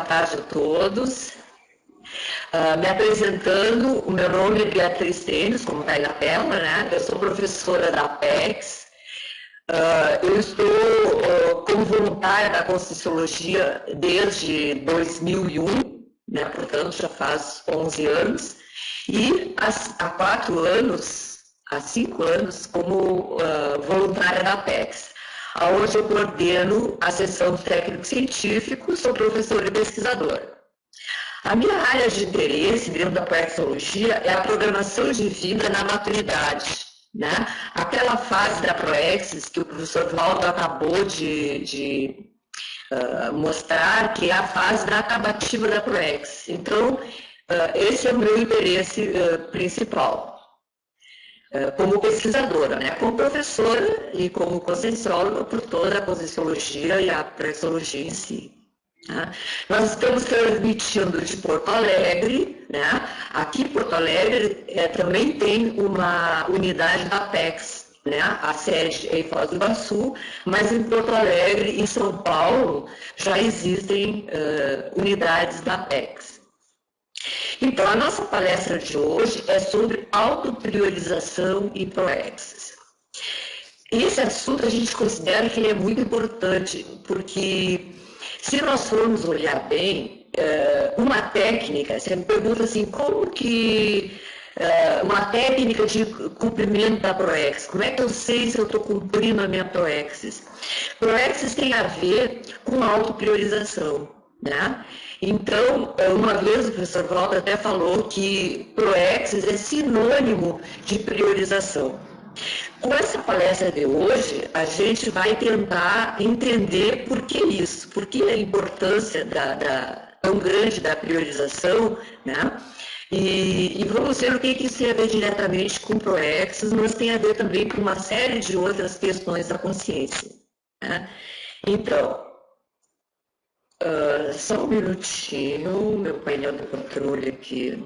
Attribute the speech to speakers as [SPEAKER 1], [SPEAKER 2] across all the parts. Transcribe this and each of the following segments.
[SPEAKER 1] tarde a todos. Me apresentando, o meu nome é Beatriz Tênis, como está aí na tela, né? Eu sou professora da Apex. Eu estou como voluntária da Conscienciologia desde 2001, né? Portanto, já faz 11 anos. E há 4 anos, há 5 anos, como voluntária da Apex. Onde eu coordeno a seção de técnico científico, sou professora e pesquisadora. A minha área de interesse dentro da Proexologia é a programação de vida na maturidade, né? Aquela fase da Proexis que o professor Valdo acabou de mostrar, que é a fase da acabativa da Proexis. Então, esse é o meu interesse principal. Como pesquisadora, né? Como professora e como consciencióloga por toda a conscienciologia e a Proexologia em si. Né? Nós estamos transmitindo de Porto Alegre, né? Aqui em Porto Alegre também tem uma unidade da Apex, né? A sede é em Foz do Iguaçu, mas em Porto Alegre, em São Paulo, já existem unidades da Apex. Então, a nossa palestra de hoje é sobre autopriorização e Proexis. Esse assunto a gente considera que ele é muito importante, porque se nós formos olhar bem, uma técnica, você me pergunta assim, como que uma técnica de cumprimento da Proexis, como é que eu sei se eu estou cumprindo a minha Proexis? Proexis tem a ver com autopriorização, né? Então, uma vez o professor Walter até falou que Proexis é sinônimo de priorização. Com essa palestra de hoje, a gente vai tentar entender por que isso, por que a importância tão grande da priorização, né? E vamos ver o que isso tem a ver diretamente com Proexis, mas tem a ver também com uma série de outras questões da consciência, né? Então, só um minutinho, meu painel de controle aqui,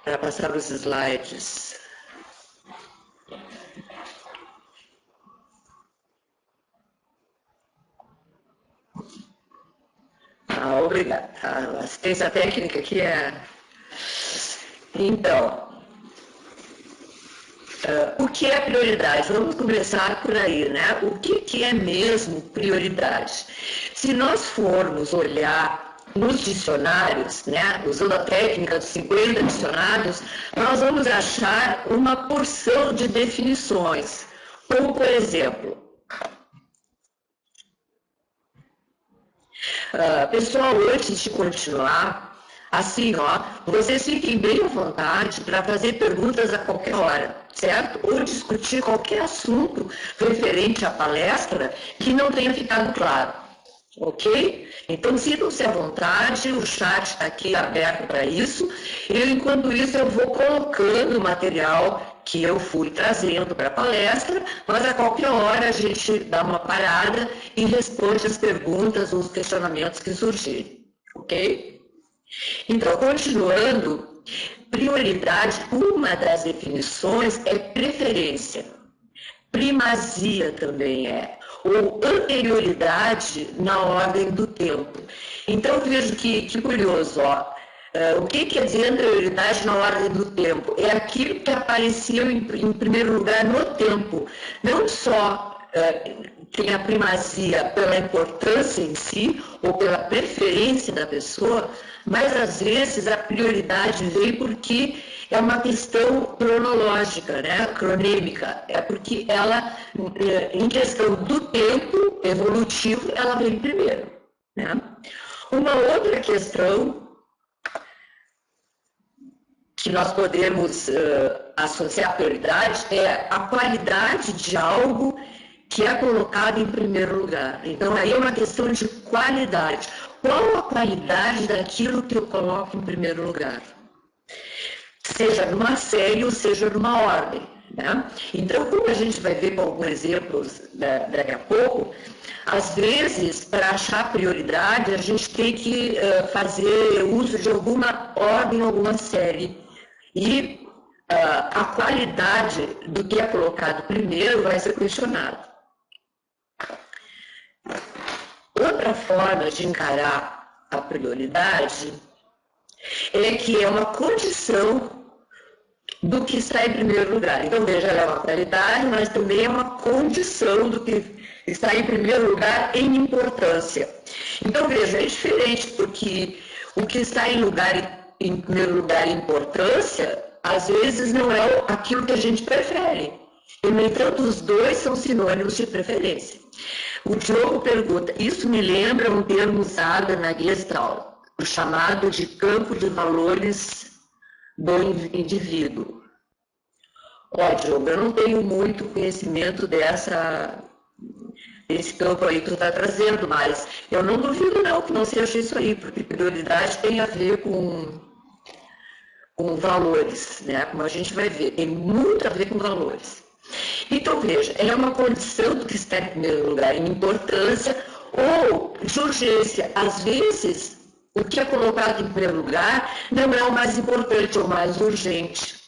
[SPEAKER 1] para passar os slides. Obrigada. A assistência técnica aqui é... Então, o que é prioridade? Vamos começar por aí, né? O que é mesmo prioridade? Se nós formos olhar nos dicionários, né, usando a técnica dos 50 dicionários, nós vamos achar uma porção de definições, como, por exemplo, pessoal, antes de continuar, assim, ó, vocês fiquem bem à vontade para fazer perguntas a qualquer hora, certo? Ou discutir qualquer assunto referente à palestra que não tenha ficado claro, ok? Então, sintam-se à vontade, o chat está aqui aberto para isso. Enquanto isso, eu vou colocando o material que eu fui trazendo para a palestra, mas a qualquer hora a gente dá uma parada e responde as perguntas ou os questionamentos que surgirem, ok? Então, continuando, prioridade, uma das definições é preferência, primazia também é, ou anterioridade na ordem do tempo. Então, vejo que curioso, ó. O que quer dizer anterioridade na ordem do tempo? É aquilo que apareceu em primeiro lugar no tempo. Não só tem a primazia pela importância em si, ou pela preferência da pessoa, mas às vezes a prioridade vem porque é uma questão cronológica, né? Cronêmica. É porque ela, em questão do tempo evolutivo, ela vem primeiro, né? Uma outra questão que nós podemos associar à prioridade é a qualidade de algo que é colocado em primeiro lugar. Então, aí é uma questão de qualidade. Qual a qualidade daquilo que eu coloco em primeiro lugar? Seja numa série ou seja numa ordem, né? Então, como a gente vai ver com alguns exemplos daqui a pouco, às vezes, para achar prioridade, a gente tem que fazer uso de alguma ordem, alguma série. E a qualidade do que é colocado primeiro vai ser questionado. Outra forma de encarar a prioridade é que é uma condição do que está em primeiro lugar. Então, veja, ela é uma qualidade, mas também é uma condição do que está em primeiro lugar em importância. Então, veja, é diferente, porque o que está em primeiro lugar em importância, às vezes não é aquilo que a gente prefere. E, no entanto, os dois são sinônimos de preferência. O Diogo pergunta, isso me lembra um termo usado na Gestalt, o chamado de campo de valores do indivíduo. Ó, Diogo, eu não tenho muito conhecimento desse campo aí que tu está trazendo, mas eu não duvido não que não seja isso aí, porque prioridade tem a ver com valores, né? Como a gente vai ver, tem muito a ver com valores. Então, veja, ela é uma condição do que está em primeiro lugar em importância ou de urgência. Às vezes, o que é colocado em primeiro lugar não é o mais importante ou o mais urgente,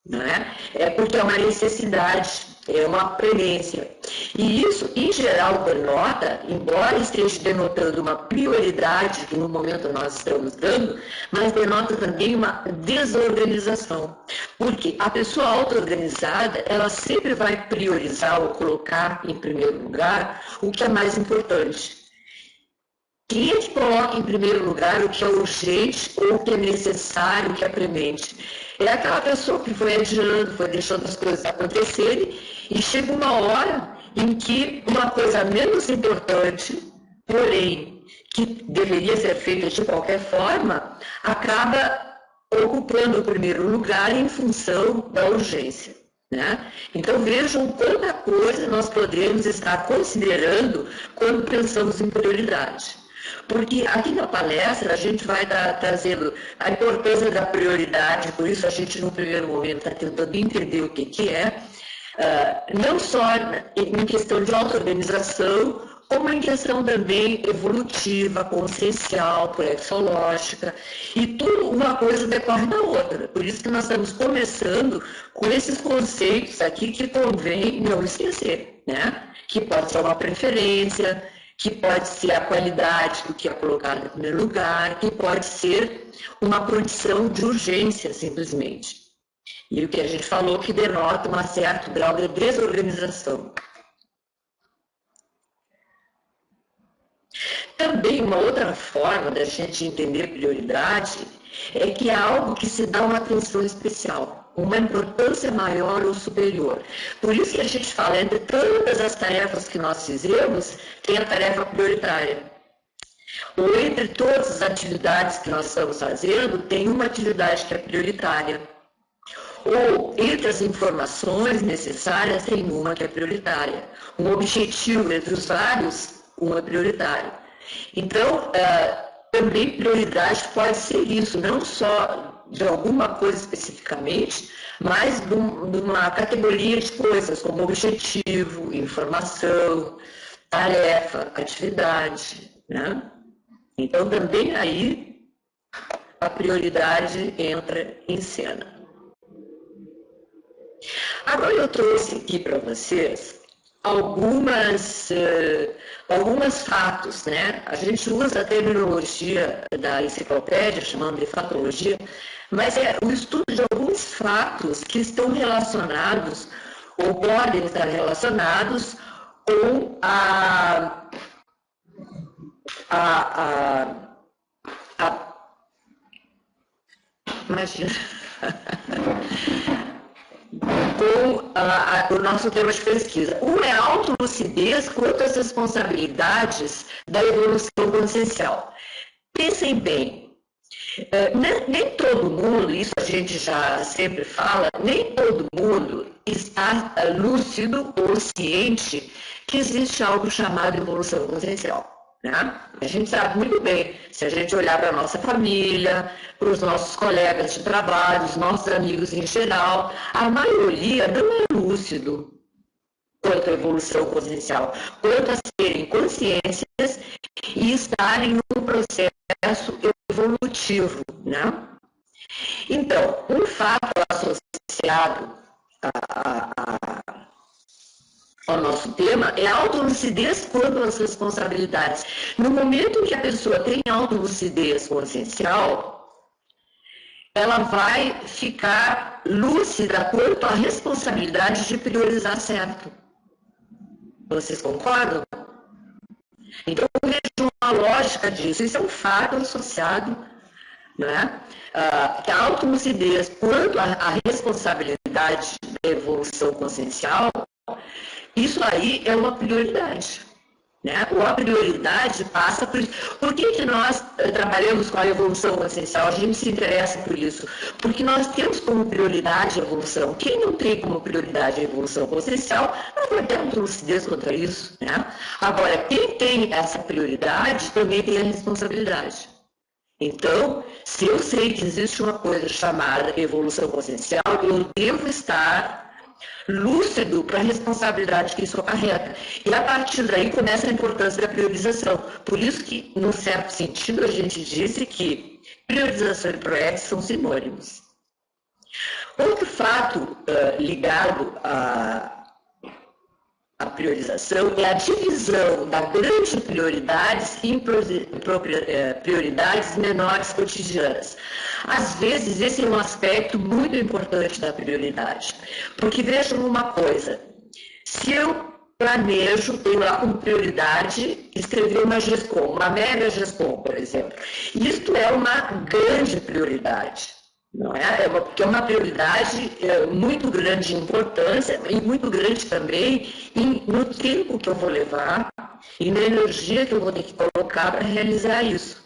[SPEAKER 1] não é? É porque é uma necessidade, é uma premência. E isso, em geral, denota, embora esteja denotando uma prioridade que no momento nós estamos dando, mas denota também uma desorganização. Porque a pessoa auto-organizada, ela sempre vai priorizar ou colocar em primeiro lugar o que é mais importante. Quem é que coloca em primeiro lugar o que é urgente ou o que é necessário, o que é premente? É aquela pessoa que foi adiando, foi deixando as coisas acontecerem e chega uma hora em que uma coisa menos importante, porém, que deveria ser feita de qualquer forma, acaba ocupando o primeiro lugar em função da urgência, né? Então vejam quanta coisa nós podemos estar considerando quando pensamos em prioridade. Porque aqui na palestra a gente vai trazendo a importância da prioridade, por isso a gente no primeiro momento está tentando entender o que é, não só em questão de auto-organização, como em questão também evolutiva, consciencial, proexológica, e tudo uma coisa decorre da outra. Por isso que nós estamos começando com esses conceitos aqui que convém não esquecer, né? Que pode ser uma preferência, que pode ser a qualidade do que é colocado em primeiro lugar, que pode ser uma condição de urgência, simplesmente. E o que a gente falou que denota um certo grau de desorganização. Também uma outra forma da gente entender prioridade é que é algo que se dá uma atenção especial, uma importância maior ou superior. Por isso que a gente fala, entre todas as tarefas que nós fizemos, tem a tarefa prioritária. Ou entre todas as atividades que nós estamos fazendo, tem uma atividade que é prioritária. Ou entre as informações necessárias, tem uma que é prioritária. Um objetivo entre os vários, uma é prioritária. Então, também prioridade pode ser isso, não só de alguma coisa especificamente, mas de uma categoria de coisas, como objetivo, informação, tarefa, atividade, né? Então, também aí a prioridade entra em cena. Agora eu trouxe aqui para vocês alguns fatos, né? A gente usa a terminologia da enciclopédia, chamando de fatologia, mas é o estudo de alguns fatos que estão relacionados, ou podem estar relacionados, com imagina, com o nosso tema de pesquisa. Um é a autolucidez quanto às responsabilidades da evolução consciencial. Pensem bem, nem todo mundo, isso a gente já sempre fala, nem todo mundo está lúcido ou ciente que existe algo chamado evolução consciencial. Né? A gente sabe muito bem, se a gente olhar para a nossa família, para os nossos colegas de trabalho, os nossos amigos em geral, a maioria não é lúcido quanto à evolução consciencial, quanto a serem consciências e estarem num processo evolutivo. Né? Então, um fato associado ao nosso tema, é a autolucidez quanto às responsabilidades. No momento em que a pessoa tem autolucidez consciencial, ela vai ficar lúcida quanto à responsabilidade de priorizar certo. Vocês concordam? Então, eu vejo uma lógica disso. Isso é um fato associado, né? Que a autolucidez quanto à responsabilidade da evolução consciencial, isso aí é uma prioridade. Né? Ou a prioridade passa por isso. Por que nós trabalhamos com a evolução consciencial? A gente se interessa por isso. Porque nós temos como prioridade a evolução. Quem não tem como prioridade a evolução consciencial, não vai ter lucidez contra isso. Né? Agora, quem tem essa prioridade também tem a responsabilidade. Então, se eu sei que existe uma coisa chamada evolução consciencial, eu devo estar lúcido para a responsabilidade que isso acarreta. E a partir daí começa a importância da priorização. Por isso que, num certo sentido, a gente disse que priorização e PROEX são sinônimos. Outro fato ligado à priorização é a divisão da grande prioridades em prioridades menores cotidianas. Às vezes, esse é um aspecto muito importante da prioridade, porque vejam uma coisa, se eu planejo, tenho lá como prioridade escrever uma GESCOM, uma mega GESCOM, por exemplo, isto é uma grande prioridade. Não é? Porque é uma prioridade muito grande de importância e muito grande também no tempo que eu vou levar e na energia que eu vou ter que colocar para realizar isso.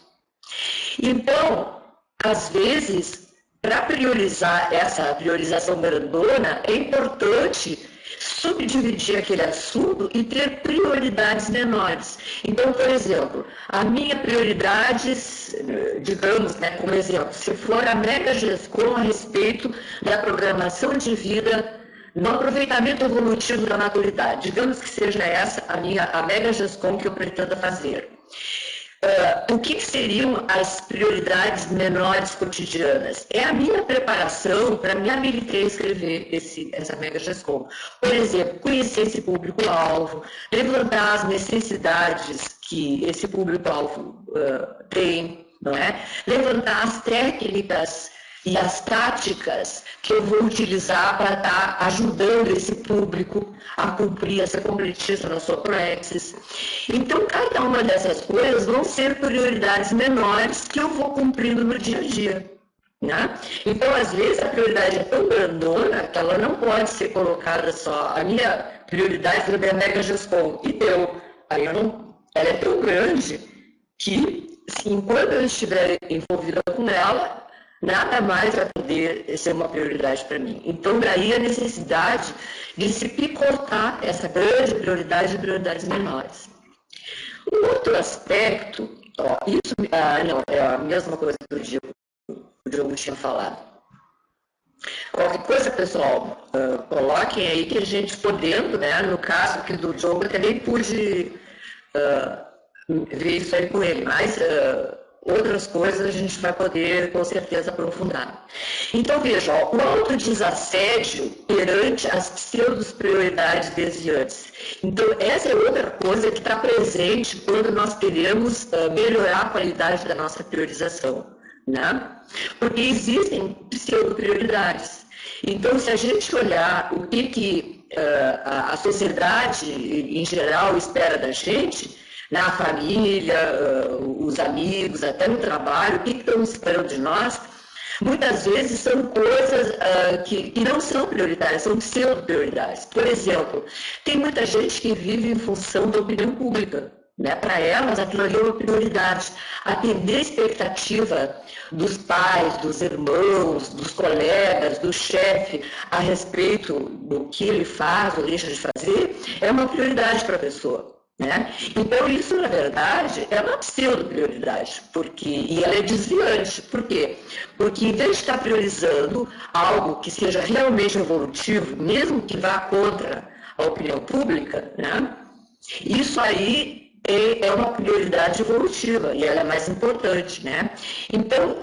[SPEAKER 1] Então, às vezes, para priorizar essa priorização grandona, é importante subdividir aquele assunto e ter prioridades menores. Então, por exemplo, a minha prioridade, digamos, né, como exemplo, se for a mega GESCOM a respeito da programação de vida no aproveitamento evolutivo da maturidade, digamos que seja essa a mega GESCOM que eu pretendo fazer. O que seriam as prioridades menores cotidianas? É a minha preparação para me habilitar a escrever essa mega GESCOM. Por exemplo, conhecer esse público-alvo, levantar as necessidades que esse público-alvo tem, não é? Levantar as técnicas e as táticas que eu vou utilizar para estar ajudando esse público a cumprir, a ser completista na sua praxis. Então, cada uma dessas coisas vão ser prioridades menores que eu vou cumprindo no dia a dia. Né? Então, às vezes, a prioridade é tão grandona que ela não pode ser colocada só. A minha prioridade é a mega GESCOM, e deu. Aí ela é tão grande que, enquanto eu estiver envolvida com ela, nada mais vai poder ser uma prioridade para mim. Então, daí a necessidade de se picotar essa grande prioridade de prioridades menores. Um outro aspecto, isso não, é a mesma coisa que o Diogo tinha falado. Qualquer coisa, pessoal, coloquem aí que a gente podendo, né, no caso aqui do Diogo, eu também pude ver isso aí com ele, mas outras coisas a gente vai poder, com certeza, aprofundar. Então, veja, o autodesassédio perante as pseudo-prioridades desviantes. Então, essa é outra coisa que está presente quando nós queremos melhorar a qualidade da nossa priorização, né? Porque existem pseudo-prioridades. Então, se a gente olhar o que a sociedade, em geral, espera da gente, na família, os amigos, até no trabalho, o que estão esperando de nós, muitas vezes são coisas que não são prioritárias, são pseudo-prioridades. Por exemplo, tem muita gente que vive em função da opinião pública. Né? Para elas, aquilo ali é uma prioridade. Atender a expectativa dos pais, dos irmãos, dos colegas, do chefe, a respeito do que ele faz ou deixa de fazer, é uma prioridade para a pessoa. Né? Então, isso, na verdade, é uma pseudo-prioridade, e ela é desviante. Por quê? Porque, em vez de estar priorizando algo que seja realmente evolutivo, mesmo que vá contra a opinião pública, né? Isso aí é uma prioridade evolutiva e ela é mais importante. Né? Então,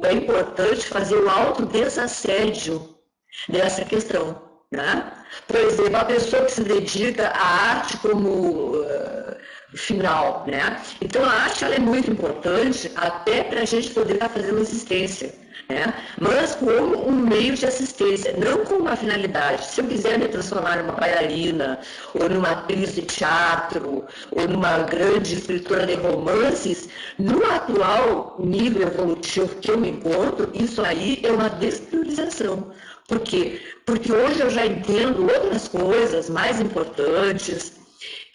[SPEAKER 1] é importante fazer o autodesassédio dessa questão. né? Por exemplo, a pessoa que se dedica à arte como final, né? Então a arte ela é muito importante até para a gente poder estar fazendo assistência, né? Mas como um meio de assistência, não como uma finalidade. Se eu quiser me transformar numa bailarina, ou numa atriz de teatro, ou numa grande escritora de romances, no atual nível evolutivo que eu me encontro, isso aí é uma despriorização. Por quê? Porque hoje eu já entendo outras coisas mais importantes,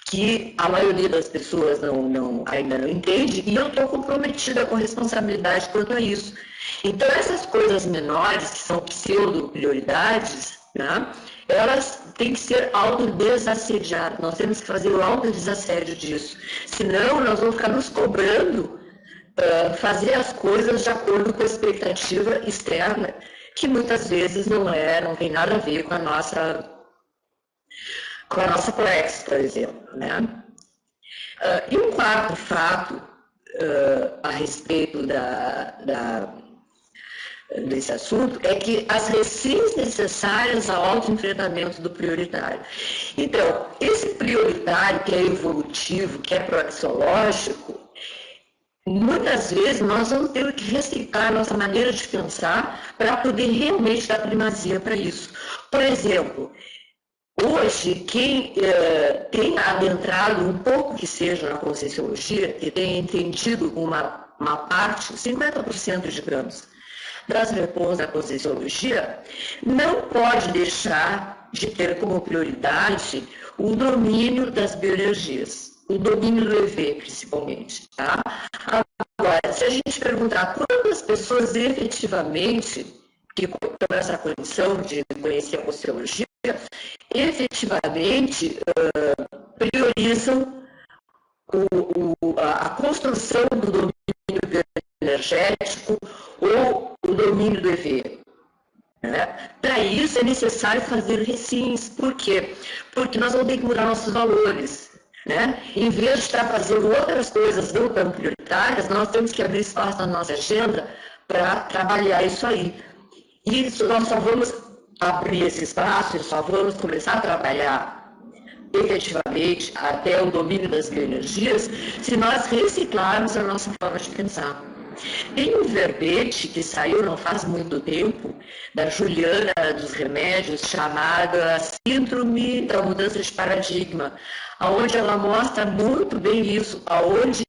[SPEAKER 1] que a maioria das pessoas ainda não entende, e eu estou comprometida com responsabilidade quanto a isso. Então, essas coisas menores, que são pseudo-prioridades, né, elas têm que ser autodesassediadas. Nós temos que fazer o autodesassédio disso. Senão, nós vamos ficar nos cobrando fazer as coisas de acordo com a expectativa externa, que muitas vezes não tem nada a ver com a nossa Plex, por exemplo, né? E um quarto fato a respeito desse assunto é que as recins necessárias ao autoenfrentamento do prioritário. Então, esse prioritário que é evolutivo, que é proaxiológico, muitas vezes nós vamos ter que reciclar a nossa maneira de pensar para poder realmente dar primazia para isso. Por exemplo, hoje, quem tem adentrado um pouco que seja na Conscienciologia, que tem entendido uma parte, 50%, digamos, das repões da Conscienciologia, não pode deixar de ter como prioridade o domínio das bioenergias, o domínio do EV, principalmente. Tá? Agora, se a gente perguntar quantas pessoas efetivamente que com essa condição de conhecer a Conscienciologia, efetivamente priorizam a construção do domínio energético ou o domínio do EV. Né? Para isso é necessário fazer recins. Por quê? Porque nós vamos ter que mudar nossos valores. Né? Em vez de estar fazendo outras coisas não tão prioritárias, nós temos que abrir espaço na nossa agenda para trabalhar isso aí. E nós só vamos abrir esse espaço, só vamos começar a trabalhar efetivamente até o domínio das bioenergias se nós reciclarmos a nossa forma de pensar. Tem um verbete que saiu não faz muito tempo, da Juliana dos Remédios, chamada Síndrome da Mudança de Paradigma, onde ela mostra muito bem isso, aonde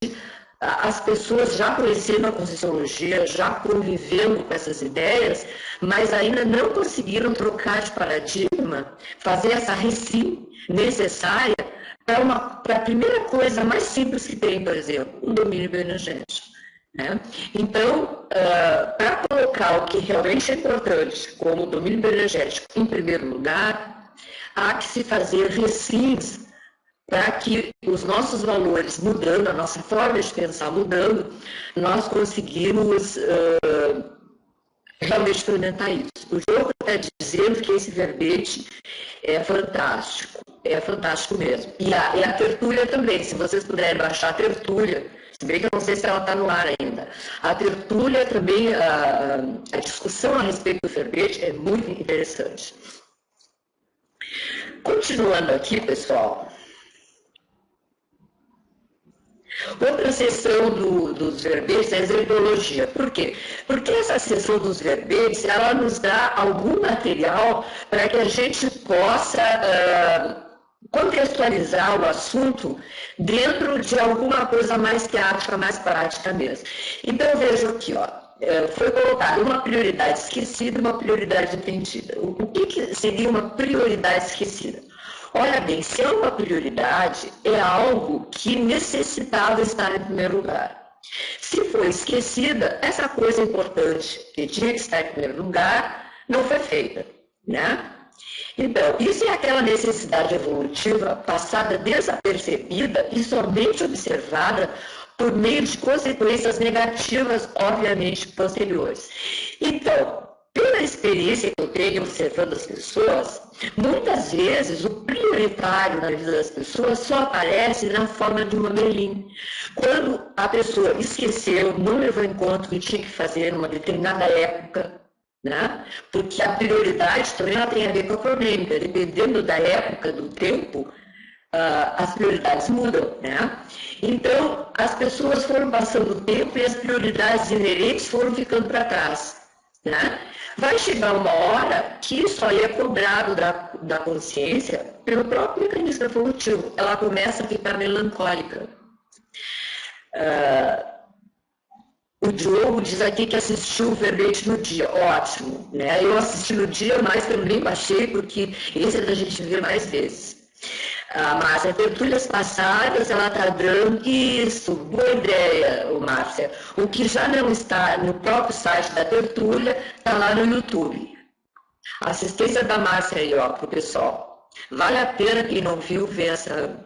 [SPEAKER 1] as pessoas já conhecendo a Conscienciologia, já convivendo com essas ideias, mas ainda não conseguiram trocar de paradigma, fazer essa recim necessária para a primeira coisa mais simples que tem, por exemplo, o domínio bioenergético. Né? Então, para colocar o que realmente é importante, como o domínio bioenergético em primeiro lugar, há que se fazer recins para que os nossos valores mudando, a nossa forma de pensar mudando, nós conseguimos realmente experimentar isso. O jogo está dizendo que esse verbete é fantástico mesmo. E a tertúlia também, se vocês puderem baixar a tertúlia, se bem que eu não sei se ela está no ar ainda. A tertúlia também, a discussão a respeito do verbete é muito interessante. Continuando aqui, pessoal. Outra seção dos verbetes é a exergologia. Por quê? Porque essa seção dos verbetes, ela nos dá algum material para que a gente possa contextualizar o assunto dentro de alguma coisa mais teátrica, mais prática mesmo. Então, veja aqui, ó, foi colocada uma prioridade esquecida e uma prioridade entendida. O que seria uma prioridade esquecida? Olha bem, se é uma prioridade, é algo que necessitava estar em primeiro lugar. Se foi esquecida, essa coisa importante que tinha que estar em primeiro lugar não foi feita, né? Então, isso é aquela necessidade evolutiva passada desapercebida e somente observada por meio de consequências negativas, obviamente, posteriores. Então, pela experiência que eu tenho observando as pessoas, muitas vezes o prioritário na vida das pessoas só aparece na forma de uma melim. Quando a pessoa esqueceu, não levou em conta o que tinha que fazer numa determinada época, né? Porque a prioridade também ela tem a ver com a crônica, dependendo da época, do tempo, as prioridades mudam, né? Então, as pessoas foram passando o tempo e as prioridades inerentes foram ficando para trás, né? Vai chegar uma hora que isso aí é cobrado da consciência pelo próprio mecanismo evolutivo. Ela começa a ficar melancólica. O Diogo diz aqui que assistiu o verbete no dia. Ótimo, né? Eu assisti no dia, mas também baixei, porque esse é da gente ver mais vezes. Márcia, tertúlias passadas, ela está dando isso, boa ideia, Márcia. O que já não está no próprio site da tertúlia, está lá no YouTube. Assistência da Márcia aí, ó, para o pessoal. Vale a pena, quem não viu, ver essa.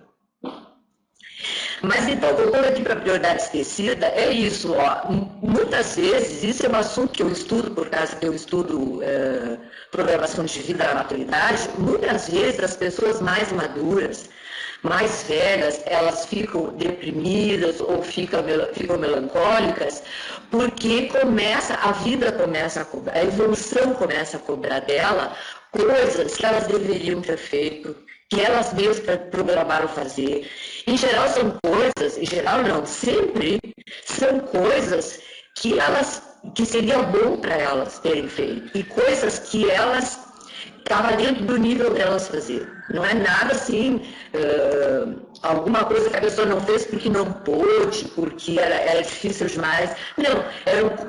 [SPEAKER 1] Mas então, voltando aqui para a prioridade esquecida, é isso, ó. Muitas vezes, isso é um assunto que eu estudo, por causa que eu estudo programação de vida na maturidade, muitas vezes as pessoas mais maduras, mais velhas, elas ficam deprimidas ou ficam melancólicas, porque a vida começa a cobrar, a evolução começa a cobrar dela coisas que elas deveriam ter feito, que elas mesmas programaram fazer. Em geral são coisas, em geral não, sempre são coisas que seria bom para elas terem feito, e coisas que elas estavam dentro do nível delas fazer. Não é nada assim, alguma coisa que a pessoa não fez porque não pôde, porque era difícil demais. Não,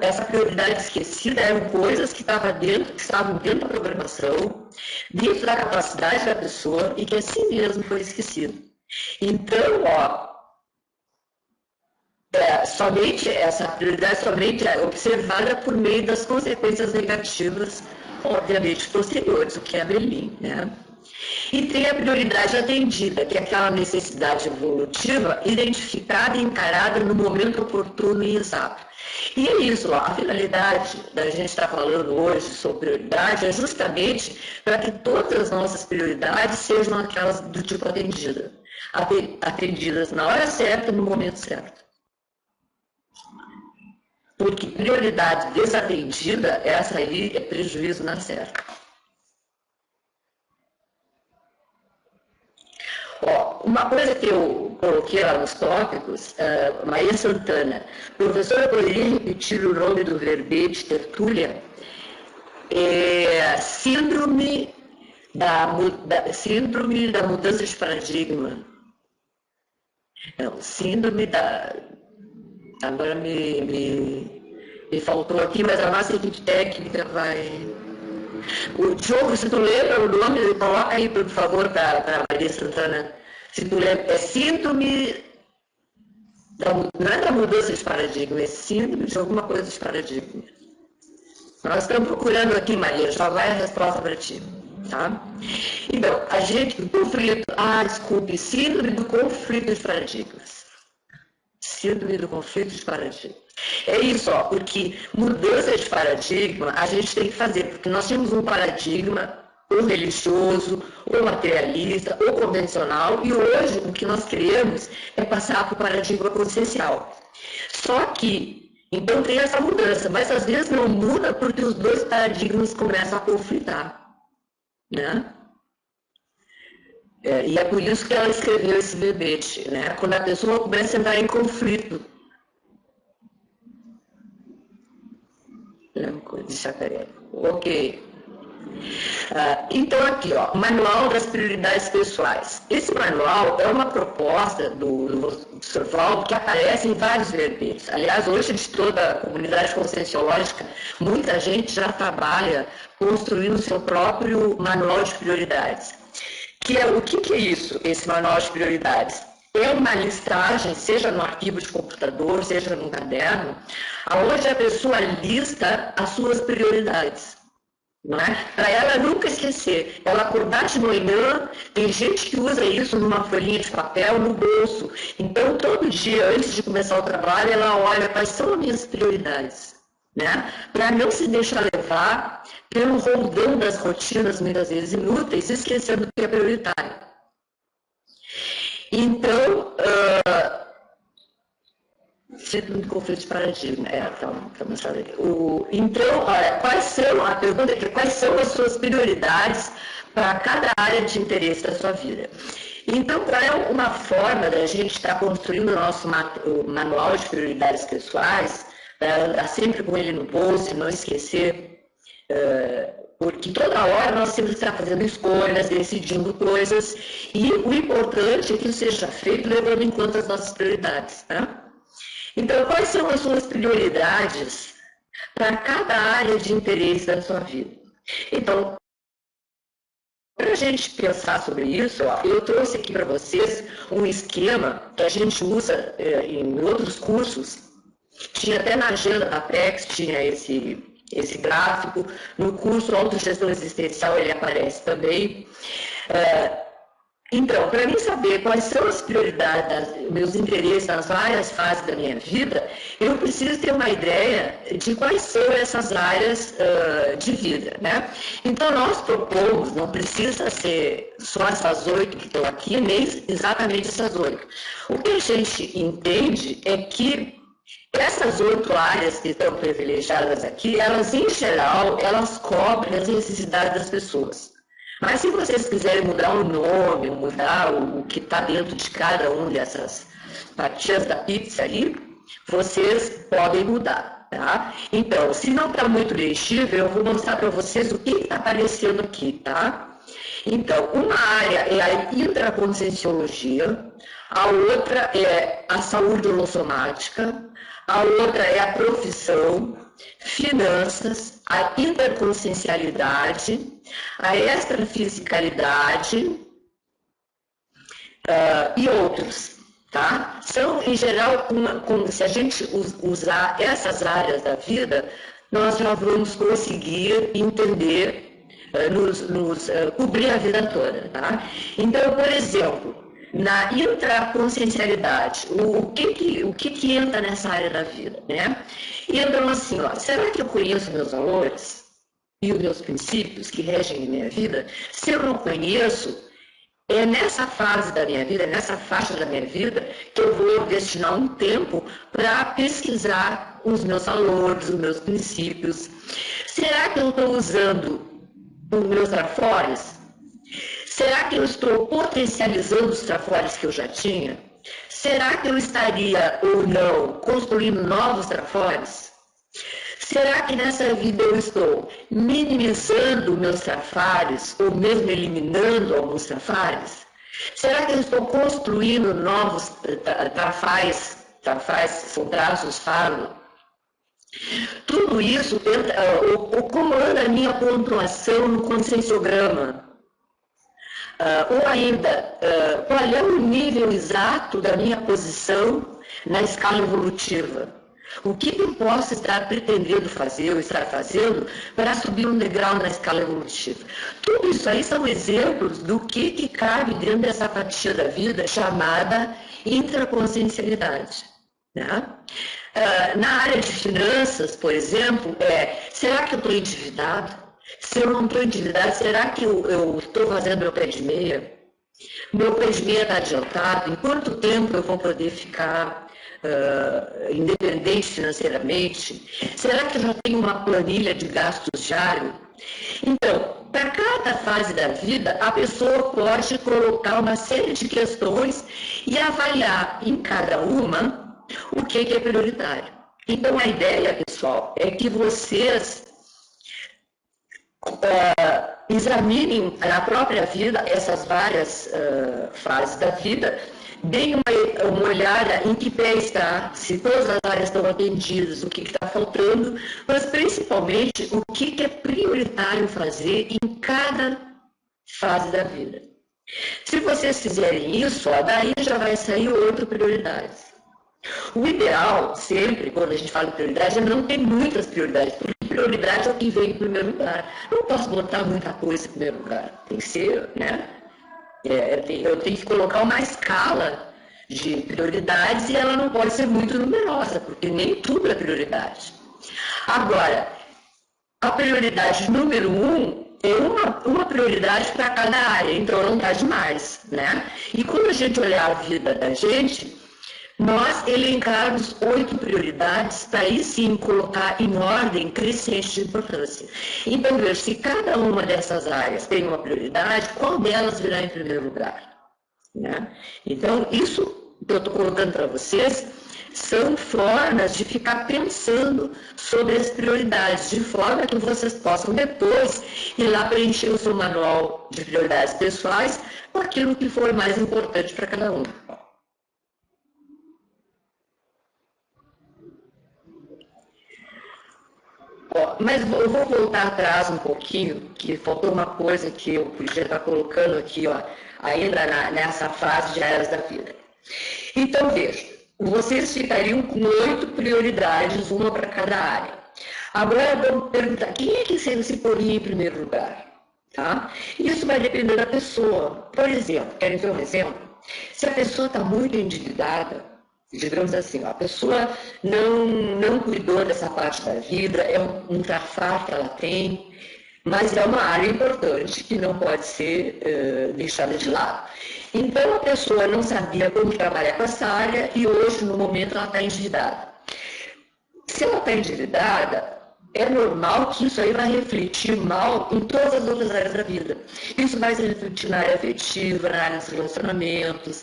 [SPEAKER 1] essa prioridade esquecida eram coisas que estavam dentro da programação, dentro da capacidade da pessoa e que assim mesmo foi esquecido. Então, ó, essa prioridade somente é observada por meio das consequências negativas, obviamente, posteriores, o que é Berlim, né? E tem a prioridade atendida, que é aquela necessidade evolutiva identificada e encarada no momento oportuno e exato. E é isso, ó, a finalidade da gente estar falando hoje sobre prioridade é justamente para que todas as nossas prioridades sejam aquelas do tipo atendidas na hora certa, no momento certo. Porque prioridade desatendida, essa aí é prejuízo na certa. Ó, uma coisa que eu coloquei lá nos tópicos, Maria Santana, professora, poderia repetir o nome do verbete tertúlia? Síndrome da mudança de paradigma. Não, síndrome da... Agora me faltou aqui, mas a nossa equipe técnica vai... O Diogo, se tu lembra o nome, coloca aí, por favor, para a Maria Santana. Se tu lembra, é síndrome... Não é da mudança de paradigma, é síndrome de alguma coisa de paradigma. Nós estamos procurando aqui, Maria, já vai a resposta para ti. Tá? Então, a gente, desculpe, síndrome do conflito de paradigmas. Síndrome do conflito de paradigmas. É isso, ó, porque mudança de paradigma a gente tem que fazer, porque nós temos um paradigma ou religioso, ou materialista, ou convencional, e hoje o que nós queremos é passar para o paradigma consciencial. Só que, então tem essa mudança, mas às vezes não muda porque os dois paradigmas começam a conflitar, né? E é por isso que ela escreveu esse verbete, né? Quando a pessoa começa a entrar em conflito. De Chacaré. Ok. Então aqui, ó, Manual das Prioridades Pessoais. Esse manual é uma proposta do Sr. Valdo que aparece em vários verbetes. Aliás, hoje de toda a comunidade conscienciológica, muita gente já trabalha construindo o seu próprio manual de prioridades. O que é isso, esse manual de prioridades? É uma listagem, seja no arquivo de computador, seja no caderno, onde a pessoa lista as suas prioridades. Para ela nunca esquecer. Ela acordar de manhã, tem gente que usa isso numa folhinha de papel no bolso. Então, todo dia, antes de começar o trabalho, ela olha quais são as minhas prioridades. Né? Para não se deixar levar pelo roldão das rotinas, muitas vezes inúteis, esquecendo o que é prioritário. Então, sempre no conflito de paradigma. Então, olha, a pergunta é quais são as suas prioridades para cada área de interesse da sua vida? Então, qual é uma forma da gente estar construindo o nosso manual de prioridades pessoais, para andar sempre com ele no bolso e não esquecer, porque toda hora nós temos que estar fazendo escolhas, decidindo coisas, e o importante é que isso seja feito levando em conta as nossas prioridades. Né? Então, quais são as suas prioridades para cada área de interesse da sua vida? Então, para a gente pensar sobre isso, eu trouxe aqui para vocês um esquema que a gente usa em outros cursos. Tinha até na agenda da Apex, tinha esse gráfico. No curso Autogestão Existencial ele aparece também. Então, para mim saber quais são as prioridades, meus interesses nas várias fases da minha vida, eu preciso ter uma ideia de quais são essas áreas de vida, né? Então, nós propomos, não precisa ser só essas 8 que estão aqui, nem exatamente essas 8. O que a gente entende é que essas 8 áreas que estão privilegiadas aqui, elas, em geral, elas cobrem as necessidades das pessoas. Mas se vocês quiserem mudar o nome, mudar o que está dentro de cada uma dessas fatias da pizza aí, vocês podem mudar, tá? Então, se não está muito legível, eu vou mostrar para vocês o que está aparecendo aqui, tá? Então, uma área é a intraconscienciologia, a outra é a saúde holossomática, a outra é a profissão, finanças, a interconsciencialidade, a extrafisicalidade e outros, tá? São, em geral, se a gente usar essas áreas da vida, nós já vamos conseguir entender, cobrir a vida toda, tá? Então, por exemplo, na intraconsciencialidade, o que entra nessa área da vida, né? Entram assim, ó, será que eu conheço meus valores e os meus princípios que regem a minha vida? Se eu não conheço, é nessa fase da minha vida, nessa faixa da minha vida, que eu vou destinar um tempo para pesquisar os meus valores, os meus princípios. Será que eu estou usando os meus trafores? Será que eu estou potencializando os trafores que eu já tinha? Será que eu estaria ou não construindo novos trafores? Será que nessa vida eu estou minimizando meus trafores ou mesmo eliminando alguns trafores? Será que eu estou construindo novos trafais, são traços falo? Tudo isso comanda a minha pontuação no conscienciograma. Ou ainda, qual é o nível exato da minha posição na escala evolutiva? O que eu posso estar pretendendo fazer ou estar fazendo para subir um degrau na escala evolutiva? Tudo isso aí são exemplos do que cabe dentro dessa fatia da vida chamada intraconsciencialidade. Né? Na área de finanças, por exemplo, será que eu estou endividado? Se eu não estou endividado, será que eu estou fazendo meu pé de meia? Meu pé de meia está adiantado? Em quanto tempo eu vou poder ficar independente financeiramente? Será que eu já tenho uma planilha de gastos diário? Então, para cada fase da vida, a pessoa pode colocar uma série de questões e avaliar em cada uma o que é prioritário. Então, a ideia, pessoal, é que vocês examinem na própria vida essas várias fases da vida, deem uma olhada em que pé está, se todas as áreas estão atendidas, o que está faltando, mas principalmente o que é prioritário fazer em cada fase da vida. Se vocês fizerem isso, daí já vai sair outra prioridade. O ideal, sempre, quando a gente fala de prioridade, é não ter muitas prioridades, porque prioridade é o que vem em primeiro lugar. Não posso botar muita coisa em primeiro lugar. Tem que ser, né? Eu tenho que colocar uma escala de prioridades e ela não pode ser muito numerosa, porque nem tudo é prioridade. Agora, a prioridade número 1 é uma prioridade para cada área, então não está demais, né? E quando a gente olhar a vida da gente, nós elencarmos 8 prioridades para aí sim colocar em ordem crescente de importância. Então, veja, se cada uma dessas áreas tem uma prioridade, qual delas virá em primeiro lugar? Né? Então, isso que eu estou colocando para vocês são formas de ficar pensando sobre as prioridades, de forma que vocês possam depois ir lá preencher o seu manual de prioridades pessoais com aquilo que for mais importante para cada um. Mas eu vou voltar atrás um pouquinho, que faltou uma coisa que eu podia estar colocando aqui, ó, ainda nessa fase de áreas da vida. Então, veja, vocês ficariam com 8 prioridades, uma para cada área. Agora vamos perguntar, quem é que se poria em primeiro lugar? Tá? Isso vai depender da pessoa. Por exemplo, querem ver um exemplo? Se a pessoa está muito endividada, digamos assim, a pessoa não cuidou dessa parte da vida, é um trafar que ela tem, mas é uma área importante que não pode ser deixada de lado. Então, a pessoa não sabia como trabalhar com essa área e hoje, no momento, ela está endividada. Se ela está endividada, é normal que isso aí vai refletir mal em todas as outras áreas da vida. Isso vai se refletir na área afetiva, na área dos relacionamentos,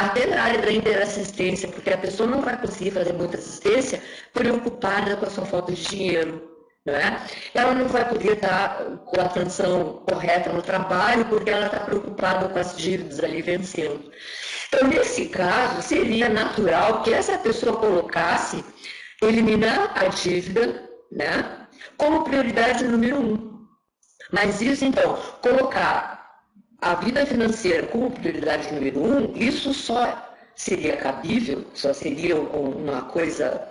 [SPEAKER 1] até na área da interassistência, porque a pessoa não vai conseguir fazer muita assistência preocupada com a sua falta de dinheiro. Né? Ela não vai poder estar com a atenção correta no trabalho, porque ela está preocupada com as dívidas ali vencendo. Então, nesse caso, seria natural que essa pessoa colocasse eliminar a dívida, né, como prioridade número 1. Mas isso, então, colocar a vida financeira como prioridade número 1, isso só seria cabível, só seria uma coisa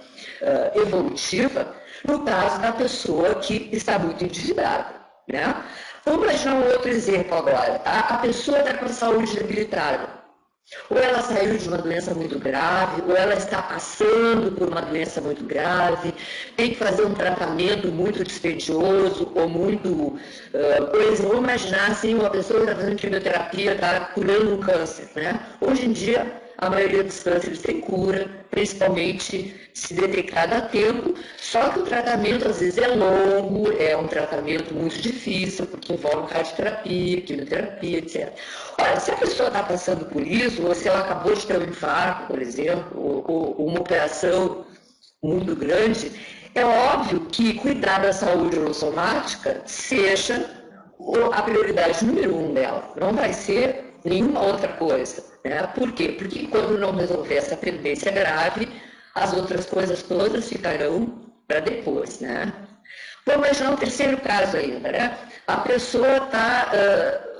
[SPEAKER 1] evolutiva no caso da pessoa que está muito endividada. Né? Vamos imaginar um outro exemplo agora. A pessoa está com a saúde debilitada. Ou ela saiu de uma doença muito grave, ou ela está passando por uma doença muito grave, tem que fazer um tratamento muito dispendioso, ou muito... por exemplo, vamos imaginar assim, uma pessoa que está fazendo quimioterapia, está curando um câncer. Né? Hoje em dia, a maioria dos cânceres tem cura, principalmente se detectado a tempo, só que o tratamento às vezes é longo, é um tratamento muito difícil, porque envolve radioterapia, quimioterapia, etc. Olha, se a pessoa está passando por isso, ou se ela acabou de ter um infarto, por exemplo, ou uma operação muito grande, é óbvio que cuidar da saúde orossomática seja a prioridade número 1 dela, não vai ser nenhuma outra coisa. Né? Por quê? Porque quando não resolver essa pendência grave, as outras coisas todas ficarão para depois. Né? Vamos imaginar um terceiro caso ainda. Né? A pessoa está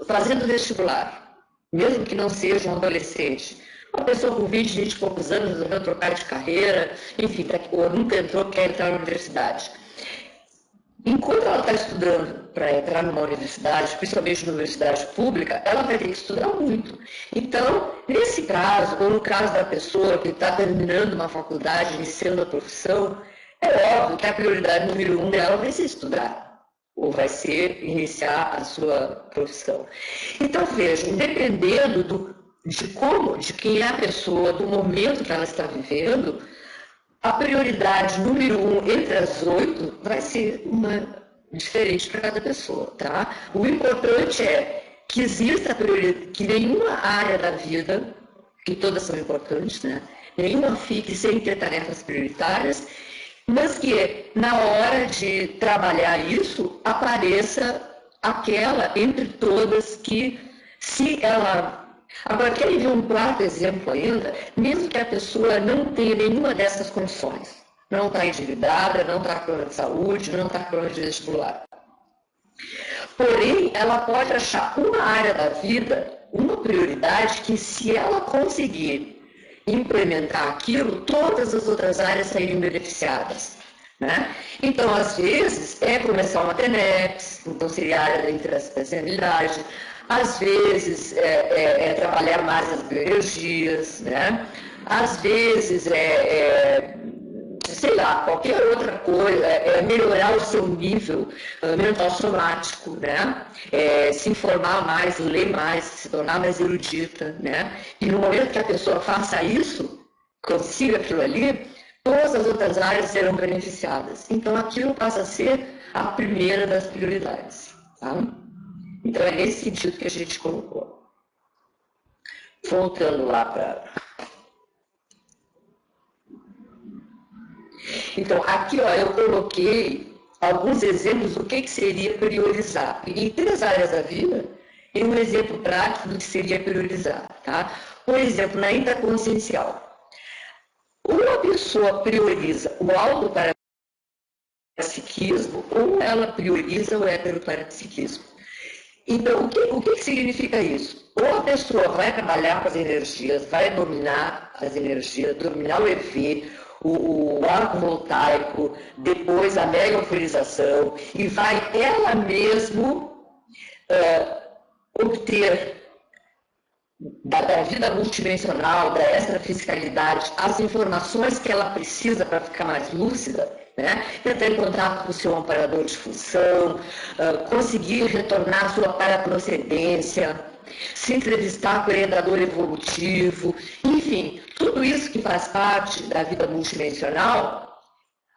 [SPEAKER 1] fazendo vestibular, mesmo que não seja um adolescente. Uma pessoa com 20 e poucos anos resolveu trocar de carreira, enfim, ou nunca entrou, quer entrar na universidade. Enquanto ela está estudando para entrar numa universidade, principalmente na universidade pública, ela vai ter que estudar muito. Então, nesse caso, ou no caso da pessoa que está terminando uma faculdade, iniciando a profissão, é óbvio que a prioridade número 1 dela vai ser estudar, ou vai ser iniciar a sua profissão. Então, vejam, dependendo de quem é a pessoa, do momento que ela está vivendo, a prioridade número 1 entre as 8 vai ser uma diferente para cada pessoa, tá? O importante é que exista prioridade, que nenhuma área da vida, que todas são importantes, né? Nenhuma fique sem ter tarefas prioritárias, mas que na hora de trabalhar isso, apareça aquela entre todas que, se ela... Agora, querem ver um quarto exemplo ainda? Mesmo que a pessoa não tenha nenhuma dessas condições, não está endividada, não está com problema de saúde, não está com problema de vestibular. Porém, ela pode achar uma área da vida, uma prioridade, que se ela conseguir implementar aquilo, todas as outras áreas saírem beneficiadas. Né? Então, às vezes, é começar uma TENEPS, então seria a área da interassistencialidade. Às vezes é trabalhar mais as bioenergias, né? Às vezes sei lá, qualquer outra coisa, melhorar o seu nível mental somático, né? Se informar mais, ler mais, se tornar mais erudita, né? E no momento que a pessoa faça isso, consiga aquilo ali, todas as outras áreas serão beneficiadas. Então, aquilo passa a ser a primeira das prioridades. Tá? Então, é nesse sentido que a gente colocou. Voltando lá para... Então, aqui ó, eu coloquei alguns exemplos do que seria priorizar. Em 3 áreas da vida, e um exemplo prático do que seria priorizar. Tá? Por exemplo, na intraconsciencial. Ou a pessoa prioriza o autoparapsiquismo, ou ela prioriza o heteroparapsiquismo. Então, o que significa isso? Ou a pessoa vai trabalhar com as energias, vai dominar as energias, dominar o EV, o arco voltaico, depois a mega-euforização, e vai ela mesmo obter da vida multidimensional, da extrafisicalidade, as informações que ela precisa para ficar mais lúcida, né? Entrar em contato com o seu amparador de função, conseguir retornar à sua paraprocedência, se entrevistar com o orientador evolutivo, enfim, tudo isso que faz parte da vida multidimensional.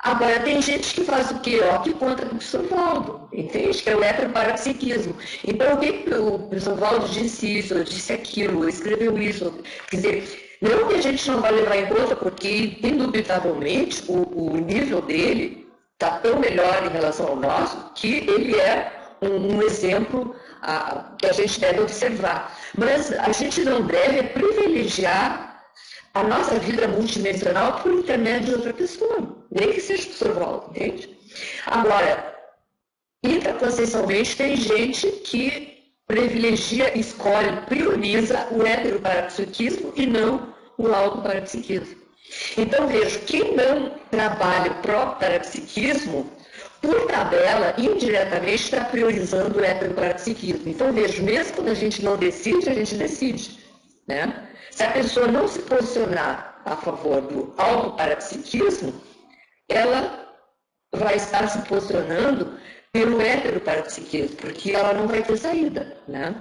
[SPEAKER 1] Agora, tem gente que faz o quê? Que conta com o professor Valdo, entende? Que é o heteroparapsiquismo. Então, o que o professor Valdo disse isso, disse aquilo, escreveu isso? Quer dizer, não que a gente não vai levar em conta, porque, indubitavelmente, o nível dele está tão melhor em relação ao nosso, que ele é um exemplo que a gente deve observar. Mas a gente não deve privilegiar a nossa vida multidimensional por intermédio de outra pessoa, nem que seja o professor Valdo, entende? Agora, intraconsciencialmente tem gente que privilegia, escolhe, prioriza o heteroparapsiquismo e não o autoparapsiquismo. Então, vejo, quem não trabalha o próprio parapsiquismo, por tabela, indiretamente está priorizando o heteroparapsiquismo. Então, vejo, mesmo quando a gente não decide, a gente decide, né? Se a pessoa não se posicionar a favor do autoparapsiquismo, ela vai estar se posicionando pelo heteroparapsiquismo, porque ela não vai ter saída, né?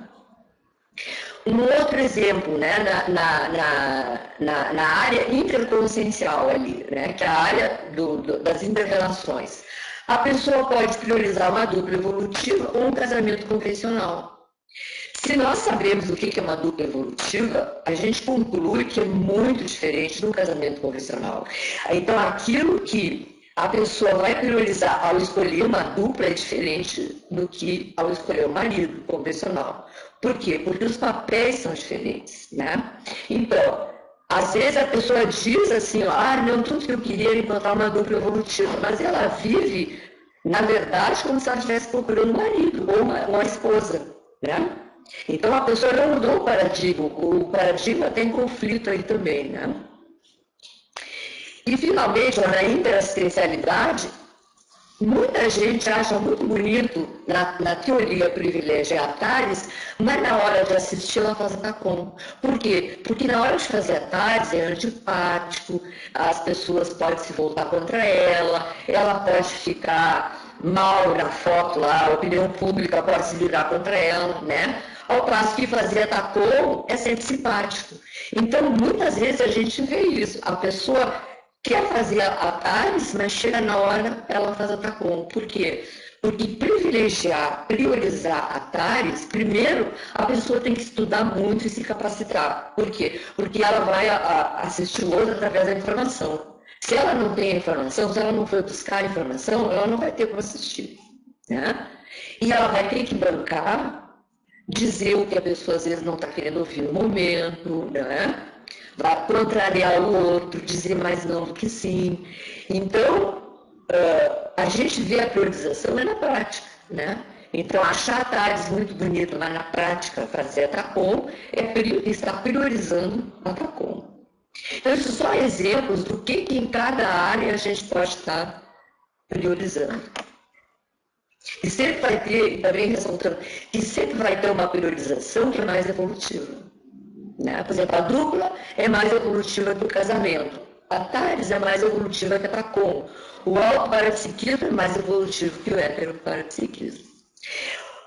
[SPEAKER 1] Um outro exemplo, né, na área interconsciencial ali, né, que é a área das interrelações. A pessoa pode priorizar uma dupla evolutiva ou um casamento convencional. Se nós sabemos o que é uma dupla evolutiva, a gente conclui que é muito diferente do casamento convencional. Então, aquilo que a pessoa vai priorizar ao escolher uma dupla é diferente do que ao escolher um marido convencional. Por quê? Porque os papéis são diferentes, né? Então, às vezes a pessoa diz assim, não, tudo que eu queria era encontrar uma dupla evolutiva, mas ela vive, na verdade, como se ela estivesse procurando um marido ou uma esposa, né? Então, a pessoa não mudou o paradigma tem conflito aí também, né? E, finalmente, na interassistencialidade, muita gente acha muito bonito, na teoria privilegiar a TARES, mas na hora de assistir ela faz TACOM. Por quê? Porque na hora de fazer a TARES é antipático, as pessoas podem se voltar contra ela pode ficar mal na foto lá, a opinião pública pode se virar contra ela, né? Ao passo que fazer TACOM é sempre simpático. Então, muitas vezes a gente vê isso, a pessoa quer fazer a TARES, mas chega na hora, ela faz a TACOM. Por quê? Porque priorizar a TARES, primeiro, a pessoa tem que estudar muito e se capacitar. Por quê? Porque ela vai assistir o outro através da informação. Se ela não tem a informação, se ela não for buscar a informação, ela não vai ter como assistir, né? E ela vai ter que bancar, dizer o que a pessoa às vezes não está querendo ouvir no momento, né? Vai contrariar o outro, dizer mais não do que sim. Então, a gente vê a priorização na prática, né? Então, achar a TARES muito bonito, mas na prática fazer a TACOM é estar priorizando a TACOM. Então, esses são exemplos do que em cada área a gente pode estar priorizando. E sempre vai ter, também ressaltando, que sempre vai ter uma priorização que é mais evolutiva. Né? Por exemplo, a dupla é mais evolutiva que o casamento. A TARES é mais evolutiva que a TACOM. O autoparapsiquismo é mais evolutivo que o heteroparapsiquismo.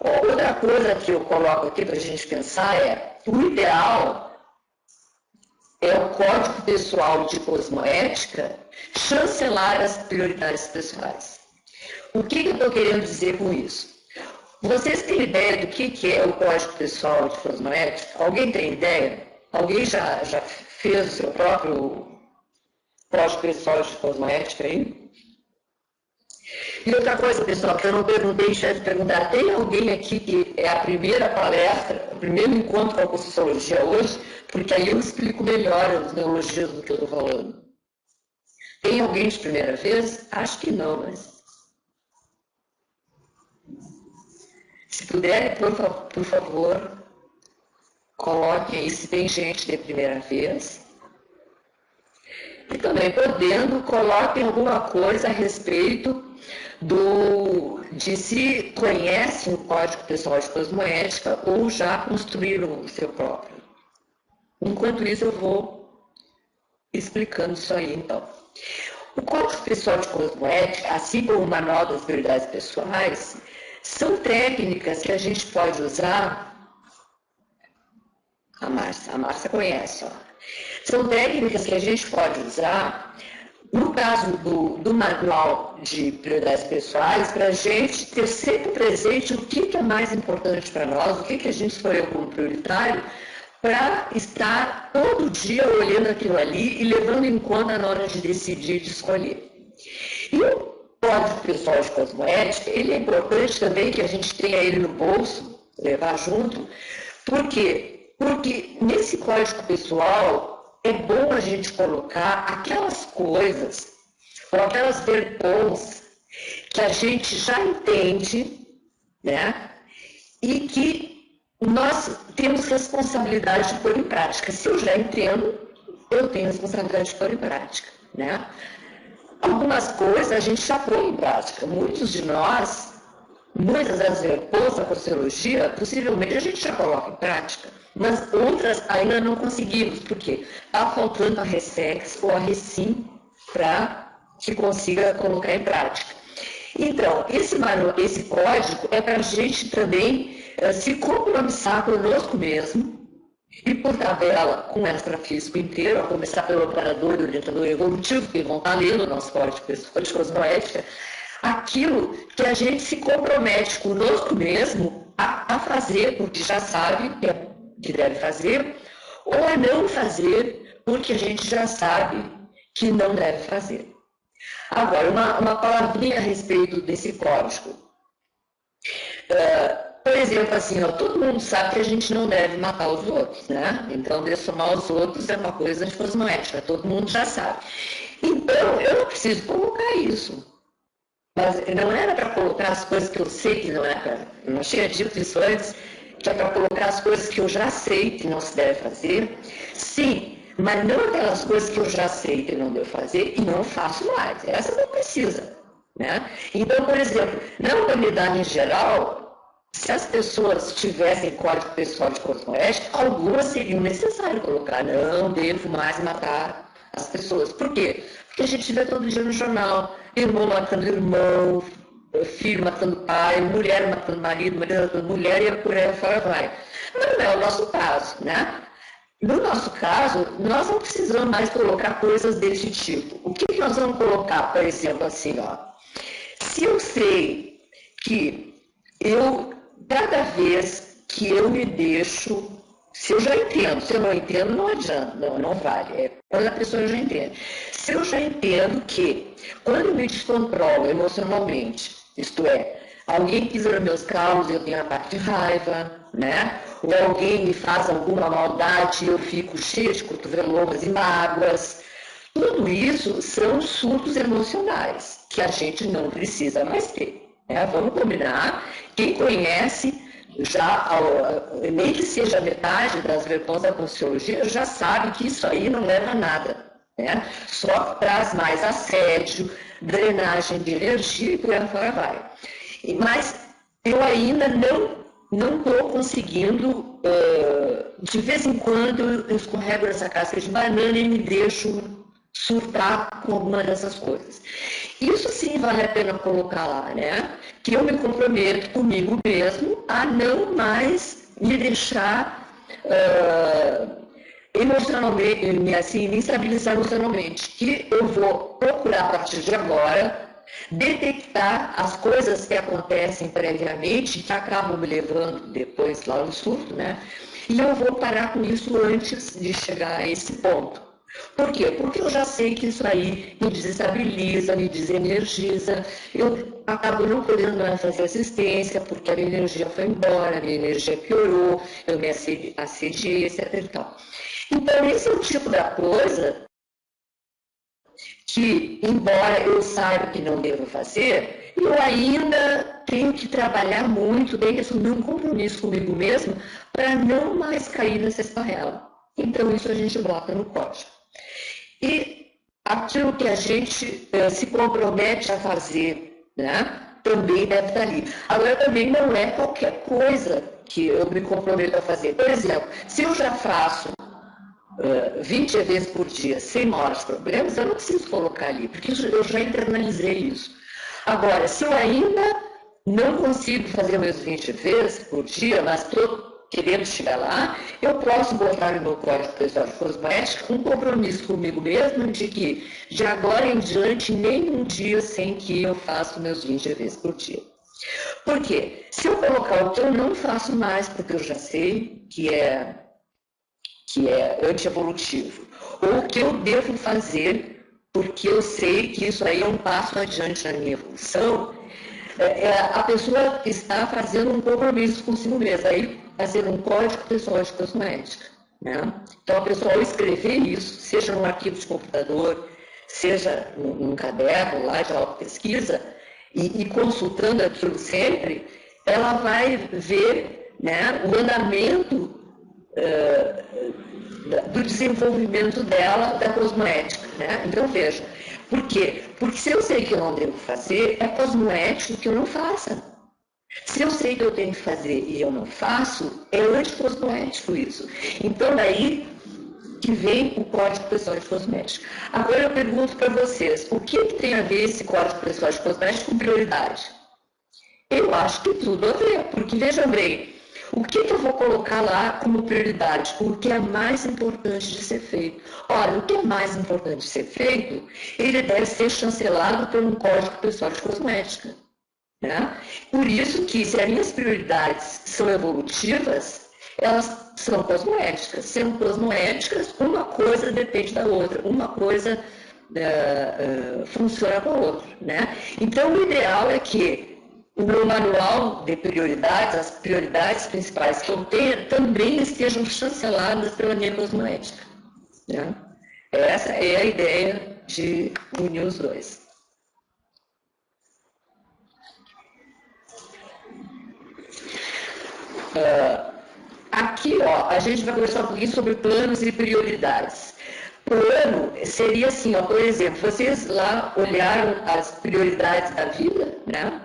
[SPEAKER 1] Outra coisa que eu coloco aqui para a gente pensar é o ideal é o Código Pessoal de Cosmoética chancelar as prioridades pessoais. O que eu estou querendo dizer com isso? Vocês têm ideia do que é o Código Pessoal de Cosmoética? Alguém tem ideia? Alguém já fez o seu próprio Código Pessoal de Cosmoética aí? E outra coisa, pessoal, que eu não perguntei, deixa eu perguntar, tem alguém aqui que é a primeira palestra, o primeiro encontro com a Conscienciologia hoje? Porque aí eu explico melhor os neologismos do que eu estou falando. Tem alguém de primeira vez? Acho que não, mas... Se puderem, por favor, coloquem aí se tem gente de primeira vez. E também, podendo, coloquem alguma coisa a respeito de se conhecem o Código Pessoal de Cosmoética ou já construíram o seu próprio. Enquanto isso, eu vou explicando isso aí, então. O Código Pessoal de Cosmoética, assim como o Manual das Prioridades Pessoais, são técnicas que a gente pode usar. A Márcia conhece, ó. São técnicas que a gente pode usar, no caso do Manual de Prioridades Pessoais, para a gente ter sempre presente o que é mais importante para nós, o que a gente escolheu como prioritário, para estar todo dia olhando aquilo ali e levando em conta na hora de decidir, de escolher. E o Código Pessoal de Cosmoética, ele é importante também que a gente tenha ele no bolso, levar junto. Por quê? Porque nesse Código Pessoal é bom a gente colocar aquelas coisas ou aquelas vertentes que a gente já entende, né? E que nós temos responsabilidade de pôr em prática. Se eu já entendo, eu tenho responsabilidade de pôr em prática, né? Algumas coisas a gente já põe em prática. Muitos de nós, muitas das vertentes da Conscienciologia, possivelmente a gente já coloca em prática, mas outras ainda não conseguimos. Por quê? Está faltando a RESEX ou a RECIM para que consiga colocar em prática. Então, esse código é para a gente também se compromissar conosco mesmo e, por tabela, com o extrafísico inteiro, a começar pelo operador e orientador evolutivo, que vão estar lendo o nosso código de cosmoética, aquilo que a gente se compromete conosco mesmo a fazer, porque já sabe que deve fazer, ou a não fazer, porque a gente já sabe que não deve fazer. Agora, uma palavrinha a respeito desse código. Por exemplo, assim, ó, todo mundo sabe que a gente não deve matar os outros, né? Então, dessomar os outros é uma coisa de cosmoética, todo mundo já sabe. Então, eu não preciso colocar isso. Mas não era para colocar as coisas que eu sei que não é para... Eu não tinha dito isso antes, que é para colocar as coisas que eu já sei que não se deve fazer. Sim, mas não aquelas coisas que eu já sei que não devo fazer e não faço mais. Essa não precisa, né? Então, por exemplo, na humanidade em geral, se as pessoas tivessem código pessoal de cosmoética, algumas seriam necessárias colocar, não devo mais matar as pessoas. Por quê? Porque a gente vê todo dia no jornal, irmão matando irmão, filho matando pai, mulher matando marido, marido matando mulher e por aí fora vai. Mas não é o nosso caso, né? No nosso caso, nós não precisamos mais colocar coisas desse tipo. O que nós vamos colocar, por exemplo, assim, ó? Se eu sei que cada vez que eu me deixo, se eu já entendo, se eu não entendo, não adianta, não vale. Quando a pessoa já entende. Se eu já entendo que, quando eu me descontrolo emocionalmente, isto é, alguém pisa nos meus calos e eu tenho ataque de raiva, né? Ou alguém me faz alguma maldade e eu fico cheia de cotovelomas e mágoas. Tudo isso são surtos emocionais que a gente não precisa mais ter. Né? Vamos combinar, quem conhece, já, nem que seja metade das vertentes da Conscienciologia, já sabe que isso aí não leva a nada. Né? Só traz mais assédio, drenagem de energia e por aí fora vai. Mas eu ainda não estou conseguindo, de vez em quando eu escorrego essa casca de banana e me deixo surtar com alguma dessas coisas. Isso sim vale a pena colocar lá, né? Que eu me comprometo comigo mesmo a não mais me deixar emocionalmente, assim, me estabilizar emocionalmente, que eu vou procurar a partir de agora detectar as coisas que acontecem previamente, que acabam me levando depois lá no surto, né? E eu vou parar com isso antes de chegar a esse ponto. Por quê? Porque eu já sei que isso aí me desestabiliza, me desenergiza, eu acabo não podendo mais fazer assistência, porque a minha energia foi embora, a minha energia piorou, eu me assediei, etc. E tal. Então, esse é o tipo da coisa que, embora eu saiba que não devo fazer, eu ainda tenho que trabalhar muito, tenho que assumir um compromisso comigo mesmo para não mais cair nessa esparrela. Então, isso a gente bota no código. E aquilo que a gente se compromete a fazer, né, também deve estar ali. Agora, também não é qualquer coisa que eu me comprometo a fazer. Por exemplo, se eu já faço 20 vezes por dia, sem maiores problemas, eu não preciso colocar ali, porque eu já internalizei isso. Agora, se eu ainda não consigo fazer meus 20 vezes por dia, mas estou querendo chegar lá, eu posso botar no meu código pessoal de cosmética um compromisso comigo mesmo de que, de agora em diante, nem um dia sem que eu faça meus 20 vezes por dia. Por quê? Se eu colocar o que eu não faço mais, porque eu já sei que é antievolutivo, ou o que eu devo fazer, porque eu sei que isso aí é um passo adiante na minha evolução, a pessoa está fazendo um compromisso consigo mesma, aí fazer um código pessoal de cosmética. Né? Então, a pessoa, ao escrever isso, seja num arquivo de computador, seja num caderno lá de autopesquisa, e consultando aquilo sempre, ela vai ver, né, o andamento do desenvolvimento dela, da cosmética. Né? Então, veja, por quê? Porque se eu sei que eu não devo fazer, é cosmético que eu não faça. Se eu sei que eu tenho que fazer e eu não faço, é anticosmético isso. Então, daí que vem o Código Pessoal de Cosmética. Agora eu pergunto para vocês, o que tem a ver esse Código Pessoal de Cosmética com prioridade? Eu acho que tudo a ver, porque vejam bem, o que eu vou colocar lá como prioridade? O que é mais importante de ser feito? Olha, o que é mais importante de ser feito, ele deve ser chancelado por um Código Pessoal de Cosmética. Né? Por isso que, se as minhas prioridades são evolutivas, elas são cosméticas. Sendo cosméticas, uma coisa depende da outra, uma coisa funciona com a outra. Né? Então, o ideal é que o meu manual de prioridades, as prioridades principais que eu tenho, também estejam chanceladas pela minha cosmética. Né? Essa é a ideia de unir os dois. Aqui, ó, a gente vai conversar um pouquinho sobre planos e prioridades. Plano seria assim, ó, por exemplo, vocês lá olharam as prioridades da vida, né?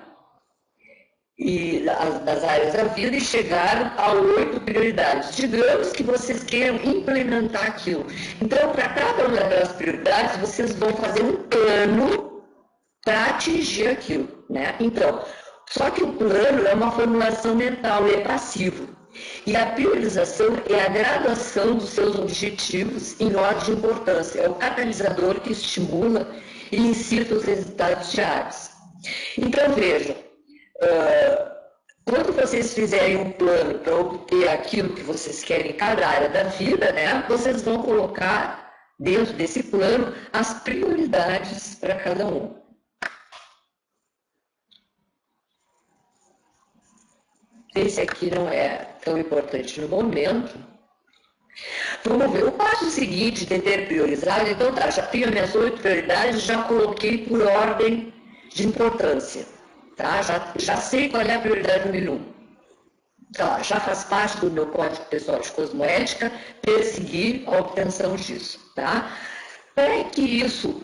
[SPEAKER 1] E das áreas da vida e chegaram a 8 prioridades. Digamos que vocês queiram implementar aquilo. Então, para cada uma das prioridades, vocês vão fazer um plano para atingir aquilo, né? Então, só que o plano é uma formulação mental, é passivo. E a priorização é a graduação dos seus objetivos em ordem de importância. É o catalisador que estimula e incita os resultados diários. Então, vejam, quando vocês fizerem um plano para obter aquilo que vocês querem em cada área da vida, né, vocês vão colocar dentro desse plano as prioridades para cada um. Esse aqui não é tão importante no momento. Vamos ver. O passo seguinte de ter priorizado, então tá, já tenho as minhas 8 prioridades, já coloquei por ordem de importância. Tá? Já sei qual é a prioridade número 1. Tá, já faz parte do meu código pessoal de cosmética perseguir a obtenção disso. Tá? Para que isso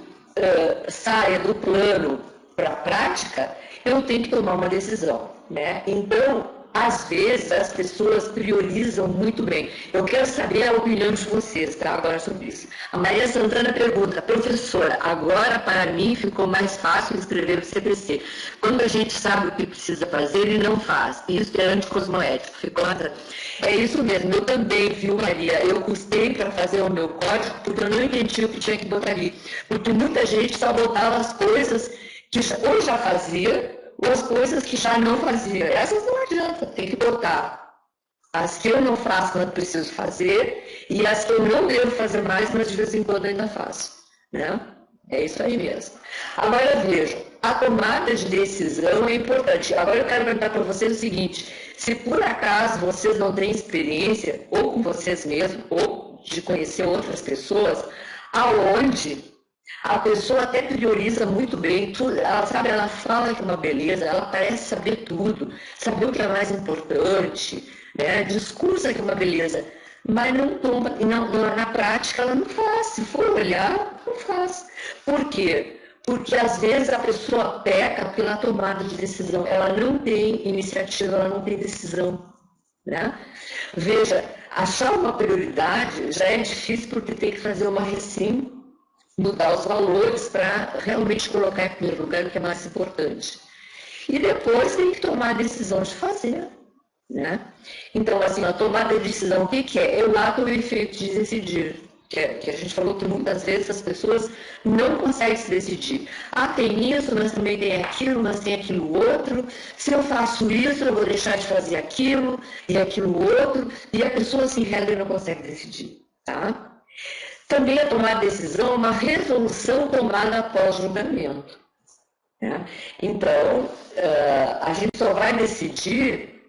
[SPEAKER 1] saia do plano para a prática, eu tenho que tomar uma decisão. Né? Então, às vezes, as pessoas priorizam muito bem. Eu quero saber a opinião de vocês, tá? Agora sobre isso. A Maria Santana pergunta, professora, agora para mim ficou mais fácil escrever o CPC. Quando a gente sabe o que precisa fazer e não faz. Isso é anticosmoético. Ficou? É isso mesmo. Eu também, viu, Maria? Eu custei para fazer o meu código porque eu não entendi o que tinha que botar ali. Porque muita gente só botava as coisas que ou já fazia, ou as coisas que já não fazia. Essas não adianta, tem que botar as que eu não faço, mas preciso fazer, e as que eu não devo fazer mais, mas de vez em quando ainda faço. Né? É isso aí mesmo. Agora vejam, a tomada de decisão é importante. Agora eu quero perguntar para vocês o seguinte, se por acaso vocês não têm experiência, ou com vocês mesmos, ou de conhecer outras pessoas, aonde a pessoa até prioriza muito bem, tudo, ela sabe, ela fala que é uma beleza, ela parece saber tudo, saber o que é mais importante, né? Discursa que é uma beleza, mas não toma, na prática ela não faz, se for olhar, não faz. Por quê? Porque às vezes a pessoa peca pela tomada de decisão, ela não tem iniciativa, ela não tem decisão. Né? Veja, achar uma prioridade já é difícil porque tem que fazer uma recém mudar os valores para realmente colocar em primeiro lugar o que é mais importante. E depois tem que tomar a decisão de fazer. Né? Então, assim, a tomada de decisão, o que é? É o ato ou o efeito de decidir. Que a gente falou que muitas vezes as pessoas não conseguem se decidir. Ah, tem isso, mas também tem aquilo, mas tem aquilo outro. Se eu faço isso, eu vou deixar de fazer aquilo e aquilo outro. E a pessoa, assim, realmente não consegue decidir. Tá? Também a tomar decisão é uma resolução tomada após julgamento. Né? Então, a gente só vai decidir,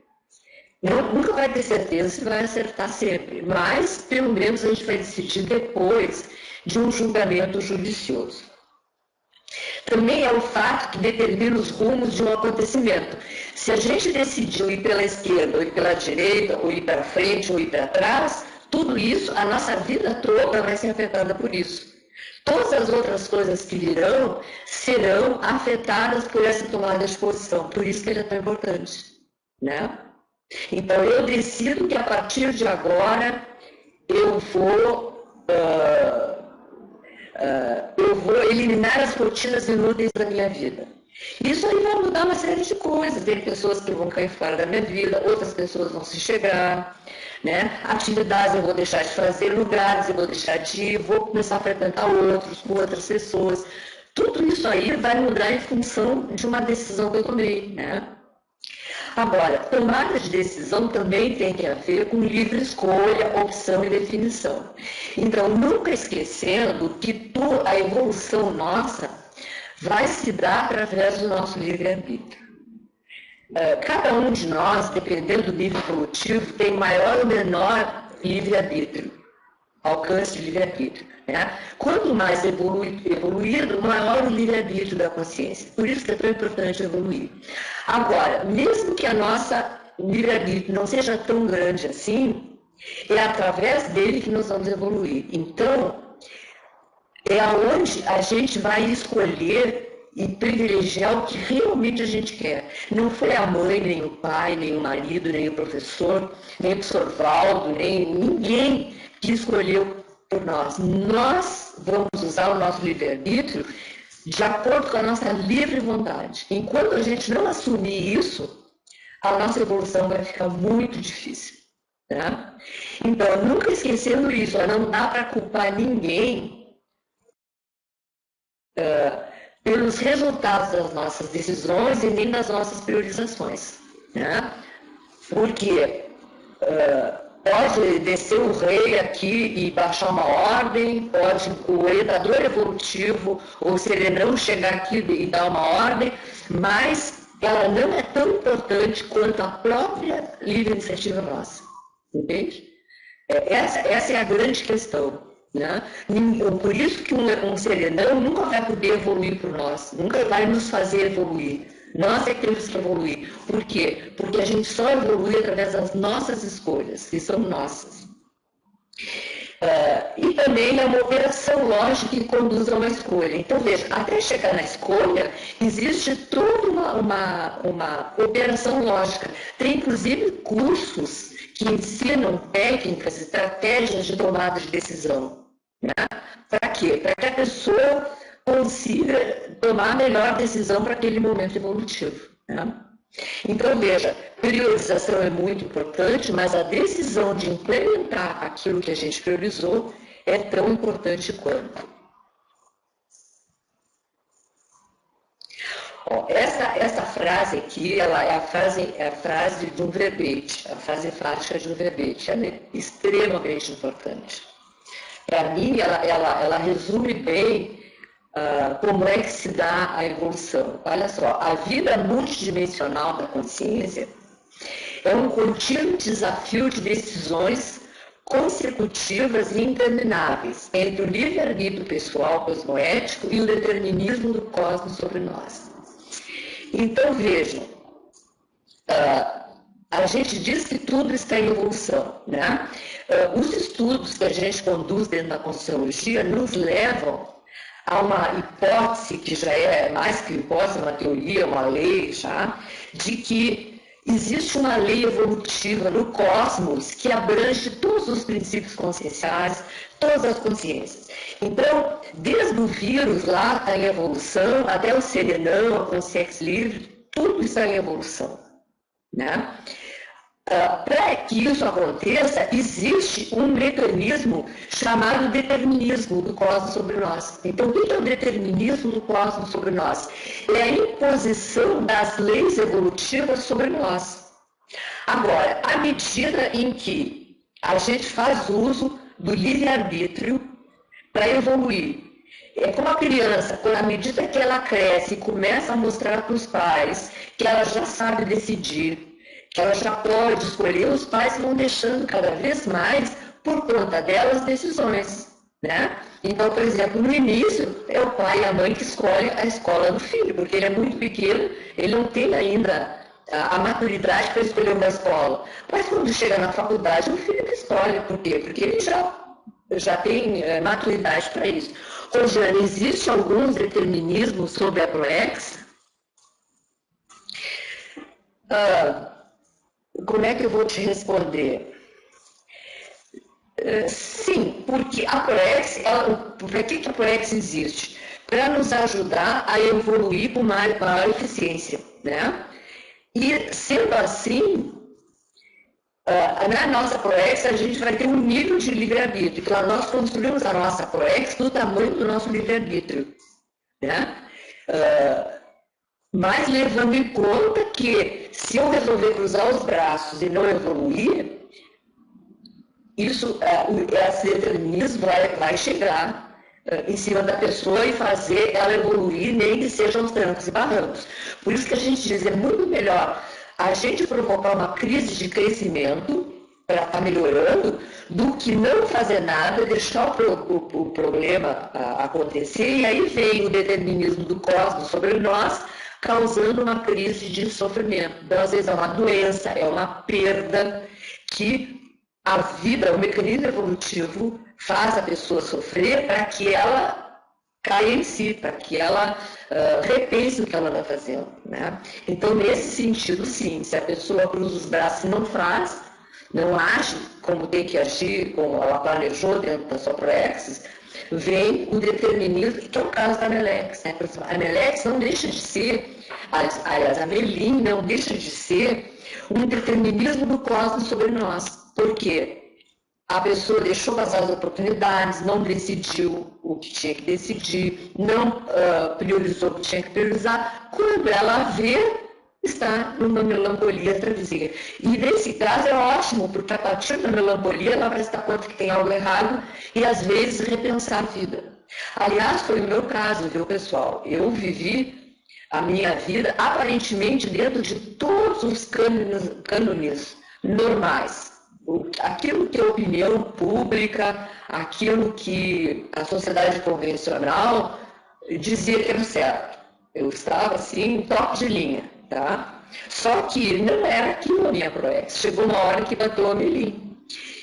[SPEAKER 1] nunca vai ter certeza se vai acertar sempre, mas pelo menos a gente vai decidir depois de um julgamento judicioso. Também é o fato que determina os rumos de um acontecimento. Se a gente decidiu ir pela esquerda, ou ir pela direita, ou ir para frente, ou ir para trás, tudo isso, a nossa vida toda vai ser afetada por isso. Todas as outras coisas que virão serão afetadas por essa tomada de posição. Por isso que ele é tão importante. Né? Então, eu decido que a partir de agora eu vou eliminar as rotinas inúteis da minha vida. Isso aí vai mudar uma série de coisas. Tem pessoas que vão cair fora da minha vida, outras pessoas vão se chegar, né? Atividades eu vou deixar de fazer, lugares eu vou deixar de ir, vou começar a frequentar outros, com outras pessoas. Tudo isso aí vai mudar em função de uma decisão que eu tomei, né? Agora, tomada de decisão também tem que haver com livre escolha, opção e definição. Então, nunca esquecendo que a evolução nossa vai se dar através do nosso livre-arbítrio. Cada um de nós, dependendo do nível evolutivo, tem maior ou menor livre-arbítrio, alcance de livre-arbítrio. Né? Quanto mais evoluído, maior o livre-arbítrio da consciência. Por isso que é tão importante evoluir. Agora, mesmo que a nossa livre-arbítrio não seja tão grande assim, é através dele que nós vamos evoluir. Então, é aonde a gente vai escolher e privilegiar o que realmente a gente quer. Não foi a mãe, nem o pai, nem o marido, nem o professor, nem o professor Valdo, nem ninguém que escolheu por nós. Nós vamos usar o nosso livre-arbítrio de acordo com a nossa livre vontade. Enquanto a gente não assumir isso, a nossa evolução vai ficar muito difícil. Tá? Então, nunca esquecendo isso, não dá para culpar ninguém pelos resultados das nossas decisões e nem das nossas priorizações. Né? Porque pode descer o rei aqui e baixar uma ordem, pode o orientador evolutivo ou o serenão chegar aqui e dar uma ordem, mas ela não é tão importante quanto a própria livre iniciativa nossa. Entende? Essa é a grande questão. Né? Por isso que um serenão nunca vai poder evoluir por nós, nunca vai nos fazer evoluir. Nós é que temos que evoluir. Por quê? Porque a gente só evolui através das nossas escolhas, que são nossas. E também é uma operação lógica que conduz a uma escolha. Então, veja, até chegar na escolha, existe toda uma operação lógica. Tem, inclusive, cursos que ensinam técnicas, estratégias de tomada de decisão. Né? Para quê? Para que a pessoa consiga tomar a melhor decisão para aquele momento evolutivo. Né? Então, veja, priorização é muito importante, mas a decisão de implementar aquilo que a gente priorizou é tão importante quanto. Ó, essa frase aqui, ela é a frase de um verbete, a frase enfática de um verbete, ela é extremamente importante. Para mim, ela resume bem como é que se dá a evolução. Olha só, a vida multidimensional da consciência é um contínuo desafio de decisões consecutivas e intermináveis entre o livre-arbítrio pessoal cosmoético e o determinismo do cosmos sobre nós. Então, vejam, a gente diz que tudo está em evolução, né? Os estudos que a gente conduz dentro da Conscienciologia nos levam a uma hipótese, que já é mais que hipótese, uma teoria, uma lei já, de que existe uma lei evolutiva no cosmos que abrange todos os princípios conscienciais, todas as consciências. Então, desde o vírus lá está em evolução, até o serenão, a consciência livre, tudo está em evolução. Né? Para que isso aconteça, existe um mecanismo chamado determinismo do cosmos sobre nós. Então, o que é o determinismo do cosmos sobre nós? É a imposição das leis evolutivas sobre nós. Agora, à medida em que a gente faz uso do livre-arbítrio para evoluir, é como a criança, à medida que ela cresce e começa a mostrar para os pais que ela já sabe decidir, que ela já pode escolher, os pais vão deixando cada vez mais, por conta dela, as decisões. Né? Então, por exemplo, no início, é o pai e a mãe que escolhem a escola do filho, porque ele é muito pequeno, ele não tem ainda a maturidade para escolher uma escola. Mas quando chega na faculdade, o filho que escolhe. Por quê? Porque ele já tem maturidade para isso. Rosiane, existe alguns determinismos sobre a ProEx? Como é que eu vou te responder? Sim, porque a ProEx, para que a ProEx existe? Para nos ajudar a evoluir com maior eficiência. Né? E, sendo assim, na nossa ProEx a gente vai ter um nível de livre-arbítrio. Então, nós construímos a nossa ProEx do tamanho do nosso livre-arbítrio. Né? Mas levando em conta que, se eu resolver cruzar os braços e não evoluir, esse determinismo vai chegar em cima da pessoa e fazer ela evoluir, nem que sejam os trancos e barrancos. Por isso que a gente diz, é muito melhor a gente provocar uma crise de crescimento para estar melhorando, do que não fazer nada, deixar o problema acontecer, e aí vem o determinismo do cosmos sobre nós, causando uma crise de sofrimento. Então, às vezes é uma doença, é uma perda que a vida, o mecanismo evolutivo, faz a pessoa sofrer para que ela caia em si, para que ela repense o que ela está fazendo. Né? Então, nesse sentido, sim, se a pessoa cruza os braços e não faz, não age como tem que agir, como ela planejou dentro da sua ProEx, vem o determinismo, que é o caso da Melex. Né? A Melex não deixa de ser, aliás, a Melim não deixa de ser um determinismo do cosmos sobre nós. Por quê? A pessoa deixou passar as oportunidades, não decidiu o que tinha que decidir, não priorizou o que tinha que priorizar. Quando ela vê, está numa melancolia traduzida. E nesse caso é ótimo, porque a partir da melancolia ela vai se dar conta que tem algo errado e às vezes repensar a vida. Aliás, foi o meu caso, viu, pessoal? Eu vivi a minha vida aparentemente dentro de todos os cânones normais. Aquilo que é opinião pública, aquilo que a sociedade convencional dizia que era certo. Eu estava assim, em toque de linha, tá? Só que não era aquilo a minha ProEx. Chegou uma hora que bateu a Melim.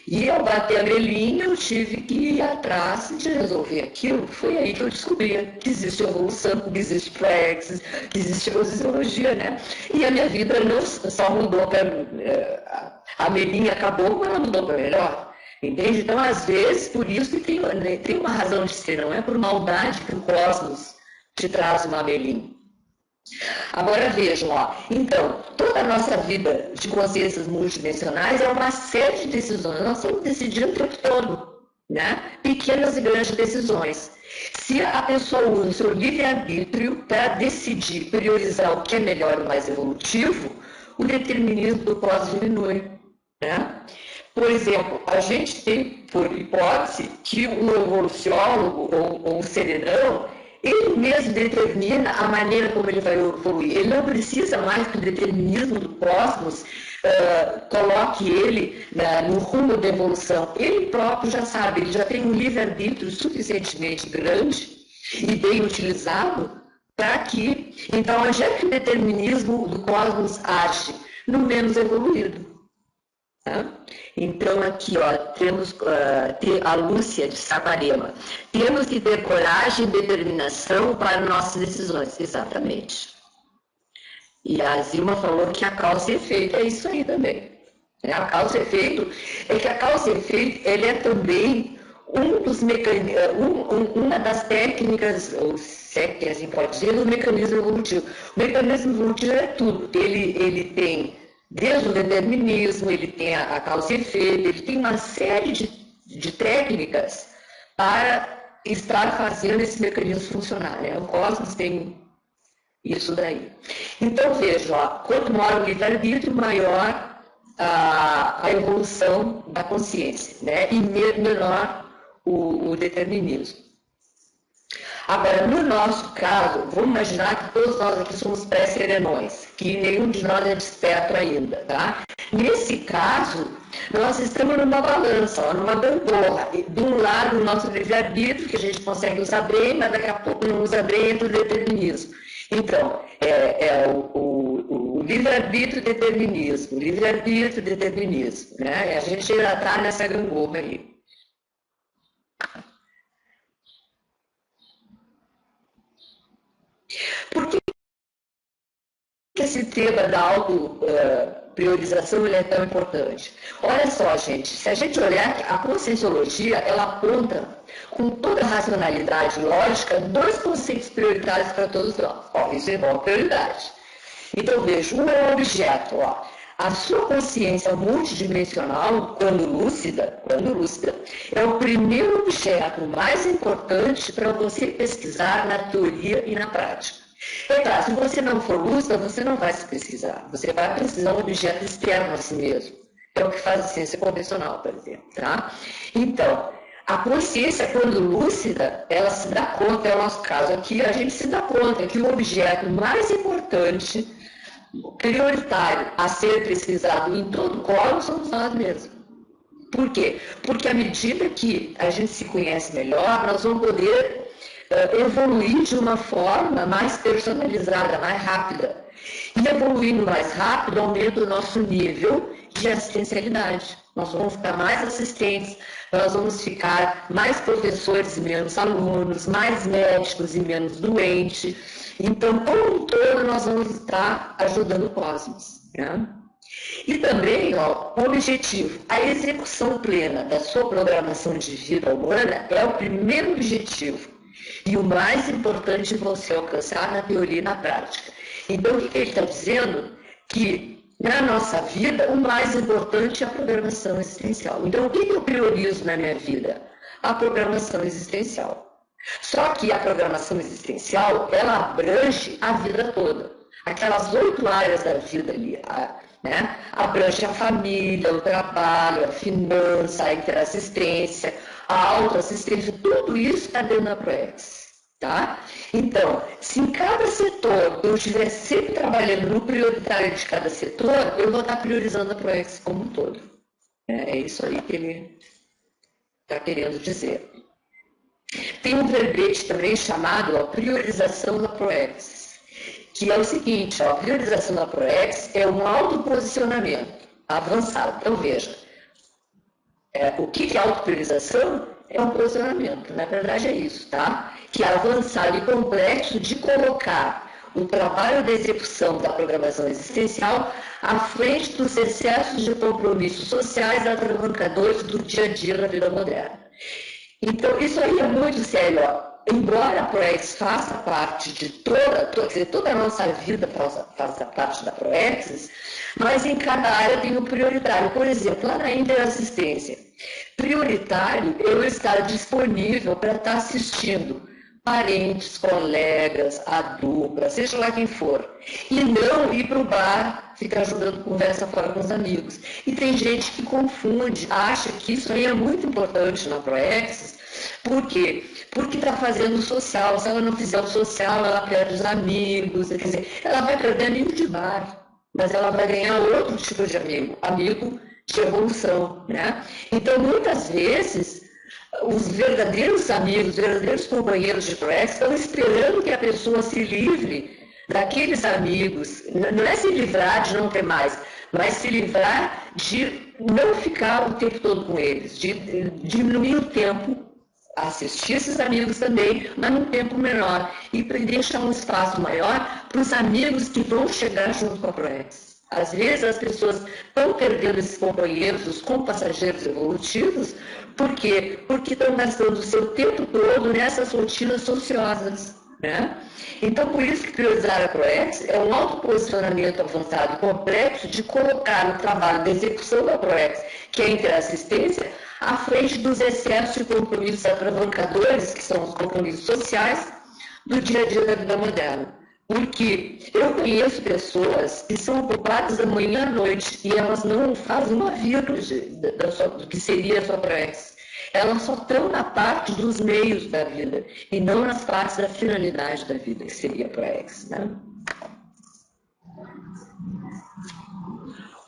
[SPEAKER 1] E ao bater a melinha, eu tive que ir atrás de resolver aquilo. Foi aí que eu descobri que existe evolução, que existe praxis, que existe fisiologia, né? E a minha vida não só mudou para... A melinha acabou, mas ela mudou para melhor. Entende? Então, às vezes, por isso que tem uma razão de ser, não é por maldade que o cosmos te traz uma melinha. Agora vejam, ó, então, toda a nossa vida de consciências multidimensionais é uma série de decisões. Nós estamos decidindo o tempo todo, né? Pequenas e grandes decisões. Se a pessoa usa o seu livre-arbítrio para decidir, priorizar o que é melhor e mais evolutivo, o determinismo do pós diminui, né? Por exemplo, a gente tem, por hipótese, que um evoluciólogo ou um serenão, ele mesmo determina a maneira como ele vai evoluir. Ele não precisa mais que o determinismo do cosmos coloque ele no rumo da evolução. Ele próprio já sabe, ele já tem um livre-arbítrio suficientemente grande e bem utilizado para que... Então, onde é que o determinismo do cosmos age? No menos evoluído. Tá? Então, aqui, ó, temos a Lúcia de Saquarema. Temos que ter coragem e determinação para nossas decisões. Exatamente. E a Zilma falou que a causa e efeito é isso aí também. A causa e efeito é que a causa e efeito ele é também uma das técnicas, ou se é que assim pode dizer, do mecanismo evolutivo. O mecanismo evolutivo é tudo. Ele tem desde o determinismo, ele tem a causa e efeito, ele tem uma série de técnicas para estar fazendo esse mecanismo funcionar. Né? O cosmos tem isso daí. Então, veja, ó, quanto maior o livre-arbítrio, maior a evolução da consciência, né? E menor o determinismo. Agora, no nosso caso, vamos imaginar que todos nós aqui somos pré-serenões, que nenhum de nós é desperto ainda, tá? Nesse caso, nós estamos numa balança, ó, numa gangorra. De um lado, o nosso livre-arbítrio, que a gente consegue usar bem, mas daqui a pouco não usa bem, entra o determinismo. Então, o livre-arbítrio e determinismo, livre-arbítrio e determinismo, né? A gente já está nessa gangorra aí. Por que esse tema da auto-priorização é tão importante? Olha só, gente, se a gente olhar, a conscienciologia, ela aponta com toda a racionalidade lógica 2 conceitos prioritários para todos nós. Ó, isso é uma prioridade. Então, veja, um é o objeto, ó. A sua consciência multidimensional, quando lúcida, é o primeiro objeto mais importante para você pesquisar na teoria e na prática. É claro, se você não for lúcida, você não vai se pesquisar. Você vai precisar de um objeto externo a si mesmo. É o que faz a ciência convencional, por exemplo. Tá? Então, a consciência, quando lúcida, ela se dá conta, é o nosso caso aqui, a gente se dá conta que o objeto mais importante, prioritário a ser pesquisado em todo o colo somos nós mesmos. Por quê? Porque à medida que a gente se conhece melhor, nós vamos poder evoluir de uma forma mais personalizada, mais rápida. E evoluindo mais rápido, aumenta o nosso nível de assistencialidade. Nós vamos ficar mais assistentes, nós vamos ficar mais professores e menos alunos, mais médicos e menos doentes. Então, como um todo, nós vamos estar ajudando o cosmos. Né? E também, ó, o objetivo, a execução plena da sua programação de vida humana é o primeiro objetivo. E o mais importante você alcançar na teoria e na prática. Então, o que ele está dizendo? Que na nossa vida, o mais importante é a programação existencial. Então, o que eu priorizo na minha vida? A programação existencial. Só que a programação existencial, ela abrange a vida toda. Aquelas 8 áreas da vida ali, né? Abrange a família, o trabalho, a finança, a interassistência, a autoassistência, tudo isso está dentro da ProEx. Tá? Então, se em cada setor eu estiver sempre trabalhando no prioritário de cada setor, eu vou estar priorizando a ProEx como um todo. É isso aí que ele está querendo dizer. Tem um verbete também chamado a priorização da ProEx, que é o seguinte, ó, a priorização da ProEx é um autoposicionamento avançado. Então, veja, O que é autopriorização? É um posicionamento, na verdade é isso, tá? Que é avançado e complexo de colocar o trabalho da execução da programação existencial à frente dos excessos de compromissos sociais atravancadores do dia a dia da vida moderna. Então, isso aí é muito sério, ó. Embora a ProEx faça parte de toda a nossa vida faça parte da ProEx, mas em cada área tem um prioritário. Por exemplo, lá na interassistência, prioritário eu estar disponível para estar assistindo parentes, colegas, a dupla, seja lá quem for, e não ir para o bar, ficar jogando conversa fora com os amigos. E tem gente que confunde, acha que isso aí é muito importante na ProEx. Por quê? Porque está fazendo o social. Se ela não fizer o social, ela perde os amigos. Quer dizer, ela vai perder amigo de bar, mas ela vai ganhar outro tipo de amigo de evolução, né? Então, muitas vezes, os verdadeiros amigos, os verdadeiros companheiros de ProEx estão esperando que a pessoa se livre daqueles amigos. Não é se livrar de não ter mais, mas se livrar de não ficar o tempo todo com eles, de diminuir o tempo, assistir esses amigos também, mas num tempo menor, e deixar um espaço maior para os amigos que vão chegar junto com a ProEx. Às vezes as pessoas estão perdendo esses companheiros, os compassageiros evolutivos, por quê? Porque estão gastando o seu tempo todo nessas rotinas sociosas, né? Então, por isso que priorizar a ProEx é um autoposicionamento avançado e complexo de colocar o trabalho de execução da ProEx, que é a interassistência, à frente dos excessos e compromissos atravancadores, que são os compromissos sociais, do dia a dia da vida moderna. Porque eu conheço pessoas que são ocupadas da manhã à noite e elas não fazem uma vírgula do que seria a sua ProEx. Elas só estão na parte dos meios da vida e não nas partes da finalidade da vida, que seria a ProEx, né?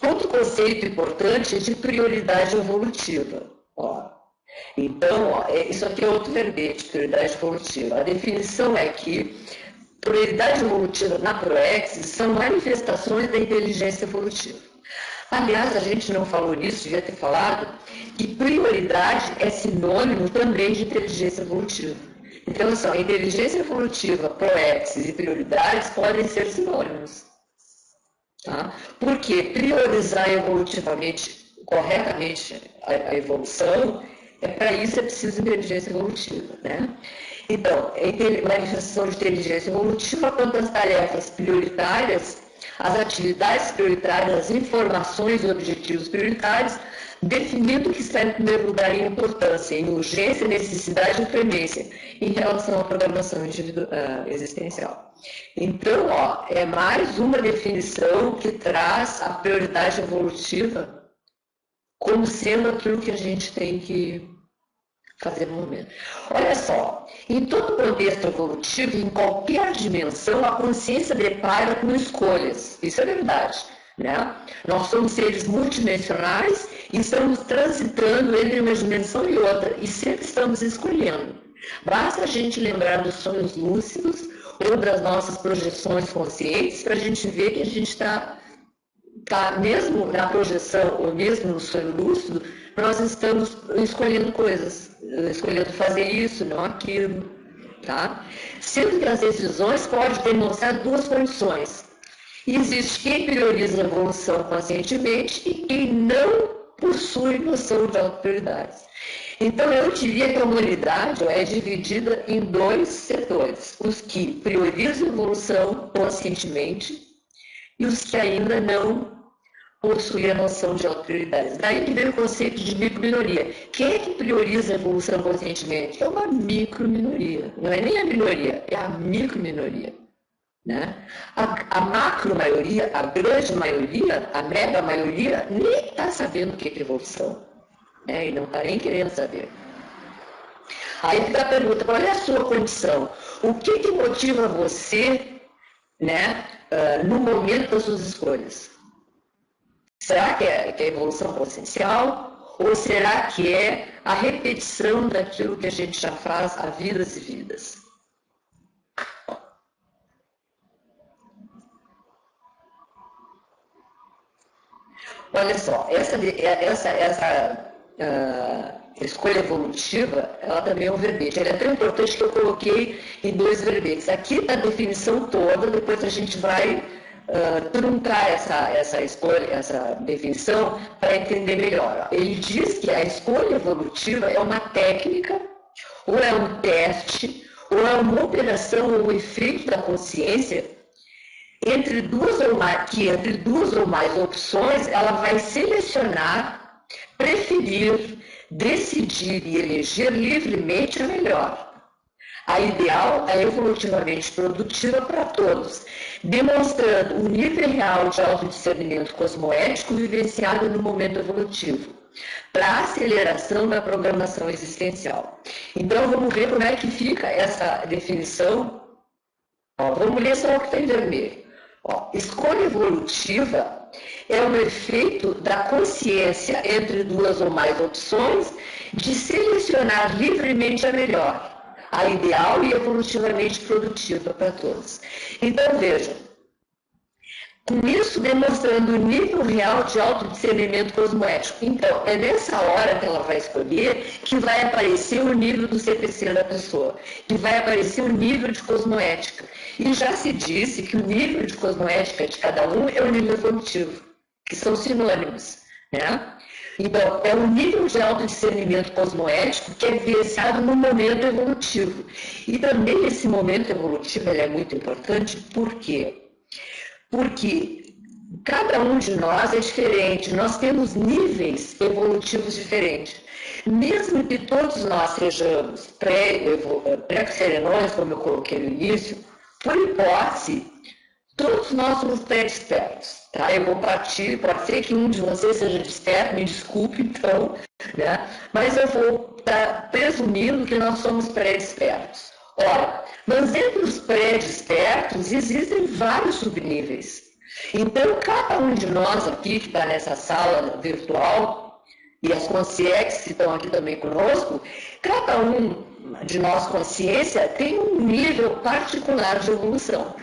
[SPEAKER 1] Outro conceito importante é de prioridade evolutiva. Então, isso aqui é outro verbete, prioridade evolutiva. A definição é que prioridade evolutiva na ProEx são manifestações da inteligência evolutiva. Aliás, a gente não falou nisso, devia ter falado, que prioridade é sinônimo também de inteligência evolutiva. Então, a inteligência evolutiva, ProEx e prioridades podem ser sinônimos. Tá? Porque priorizar evolutivamente, corretamente a evolução, para isso é preciso inteligência evolutiva, né? Então, manifestação de inteligência evolutiva quanto às tarefas prioritárias, as atividades prioritárias, as informações e objetivos prioritários, definindo o que está em primeiro lugar em importância, em urgência, necessidade e premência, em relação à programação existencial. Então, é mais uma definição que traz a prioridade evolutiva como sendo aquilo que a gente tem que fazer no momento. Olha só, em todo contexto evolutivo, em qualquer dimensão, a consciência depara com escolhas. Isso é verdade, né? Nós somos seres multidimensionais e estamos transitando entre uma dimensão e outra, e sempre estamos escolhendo. Basta a gente lembrar dos sonhos lúcidos ou das nossas projeções conscientes para a gente ver que a gente está mesmo na projeção ou mesmo no sonho lúcido, nós estamos escolhendo coisas, escolhendo fazer isso, não aquilo, tá? Sendo que as decisões podem demonstrar duas condições. Existe quem prioriza a evolução conscientemente e quem não possui noção de autoprioridades. Então, eu diria que a humanidade é dividida em dois setores: os que priorizam a evolução conscientemente e os que ainda não possuem a noção de autoprioridades. Daí que vem o conceito de microminoria. Quem é que prioriza a evolução conscientemente? É uma microminoria. Não é nem a minoria, é a microminoria. Né? A macro-maioria, a grande maioria, a mega maioria, nem está sabendo o que é evolução. Né? E não está nem querendo saber. Aí fica a pergunta, qual é a sua condição? O que motiva você, né, no momento das suas escolhas? Será que é a evolução consciencial? Ou será que é a repetição daquilo que a gente já faz há vidas e vidas? Olha só, essa escolha evolutiva, ela também é um verbete. Ela é tão importante que eu coloquei em 2 verbetes. Aqui está a definição toda, depois a gente vai truncar essa escolha, essa definição para entender melhor. Ele diz que a escolha evolutiva é uma técnica, ou é um teste, ou é uma operação ou efeito da consciência entre duas ou mais opções, ela vai selecionar, preferir, decidir e eleger livremente a melhor. A ideal é evolutivamente produtiva para todos, demonstrando um nível real de autodiscernimento cosmoético vivenciado no momento evolutivo, para a aceleração da programação existencial. Então, vamos ver como é que fica essa definição. Vamos ler só o que está em vermelho. Escolha evolutiva é um efeito da consciência entre duas ou mais opções de selecionar livremente a melhor, a ideal e evolutivamente produtiva para todos. Então, vejam, com isso demonstrando o nível real de autodiscernimento cosmoético. Então, é nessa hora que ela vai escolher que vai aparecer o nível do CPC da pessoa, que vai aparecer o nível de cosmoética. E já se disse que o nível de cosmoética de cada um é o nível evolutivo, que são sinônimos, né? Então, é o nível de autodiscernimento cosmoético que é vivenciado no momento evolutivo. E também esse momento evolutivo ele é muito importante, por quê? Porque cada um de nós é diferente, nós temos níveis evolutivos diferentes. Mesmo que todos nós sejamos pré-serenões, como eu coloquei no início, por hipótese, todos nós somos pré-despertos. Tá? Eu vou partir, pode ser que um de vocês seja desperto, me desculpe então, né? Mas eu vou estar presumindo que nós somos pré-despertos. Ora, mas entre os pré-despertos existem vários subníveis. Então, cada um de nós aqui que está nessa sala virtual, e as consciências que estão aqui também conosco, cada um de nós, consciência, tem um nível particular de evolução.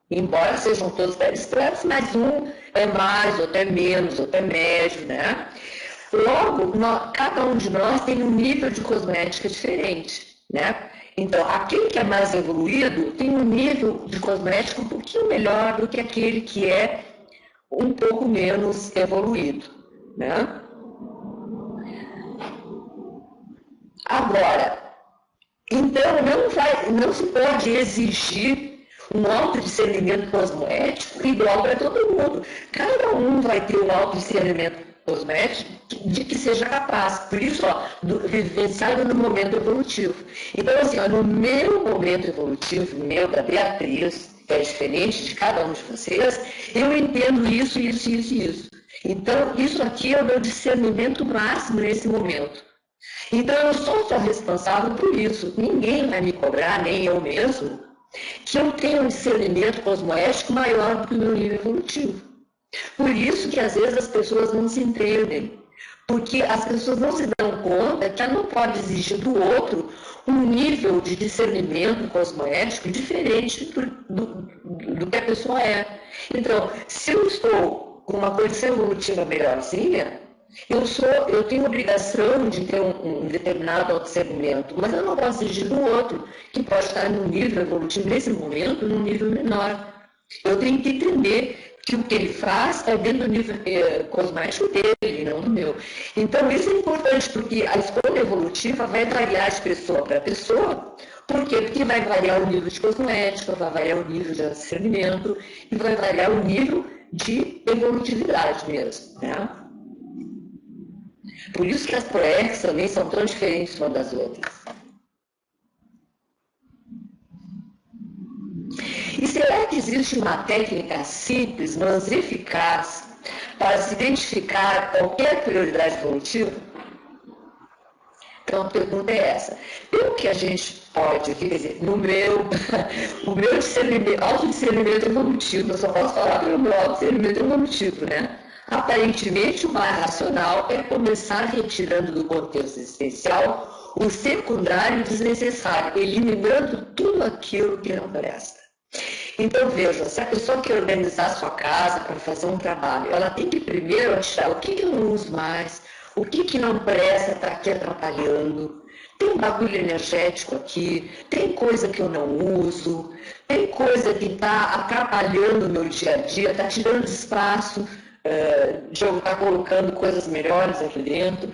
[SPEAKER 1] Embora sejam todos pré-despertos, mas um é mais, outro é menos, outro é médio, né? Logo, cada um de nós tem um nível de cosmética diferente, né? Então, aquele que é mais evoluído tem um nível de cosmética um pouquinho melhor do que aquele que é um pouco menos evoluído, né? Agora, então não se pode exigir um autodiscernimento cosmoético igual para todo mundo. Cada um vai ter um autodiscernimento cosmético de que seja capaz. Por isso, vivenciado no momento evolutivo. Então, assim, no meu momento evolutivo, meu da Beatriz, que é diferente de cada um de vocês, eu entendo isso. Então, isso aqui é o meu discernimento máximo nesse momento. Então, eu sou só responsável por isso. Ninguém vai me cobrar, nem eu mesmo, que eu tenho um discernimento cosmoético maior do que o meu nível evolutivo. Por isso que às vezes as pessoas não se entendem, porque as pessoas não se dão conta que ela não pode exigir do outro um nível de discernimento cosmoético diferente do que a pessoa é. Então, se eu estou com uma condição evolutiva melhorzinha, eu tenho obrigação de ter um determinado autodiscernimento, mas eu não posso exigir do outro, que pode estar num nível evolutivo, nesse momento, num nível menor. Eu tenho que entender que o que ele faz é dentro do nível cosmético dele, não do meu. Então, isso é importante, porque a escolha evolutiva vai variar de pessoa para pessoa. Por quê? Porque vai variar o nível de cosmética, vai variar o nível de discernimento e vai variar o nível de evolutividade mesmo, né? Por isso que as proex também são tão diferentes umas das outras. E será que existe uma técnica simples, mas eficaz, para se identificar qualquer prioridade evolutiva? Então a pergunta é essa. Pelo que a gente pode, quer dizer, o meu autodiscernimento evolutivo, eu só posso falar pelo meu autodiscernimento evolutivo, né? Aparentemente, o mais racional é começar retirando do contexto existencial o secundário desnecessário, eliminando tudo aquilo que não presta. Então, veja, se a pessoa quer organizar a sua casa para fazer um trabalho, ela tem que primeiro achar o que eu não uso mais, o que não presta está aqui atrapalhando, tem bagulho energético aqui, tem coisa que eu não uso, tem coisa que está atrapalhando o meu dia a dia, está tirando espaço de eu estar colocando coisas melhores aqui dentro.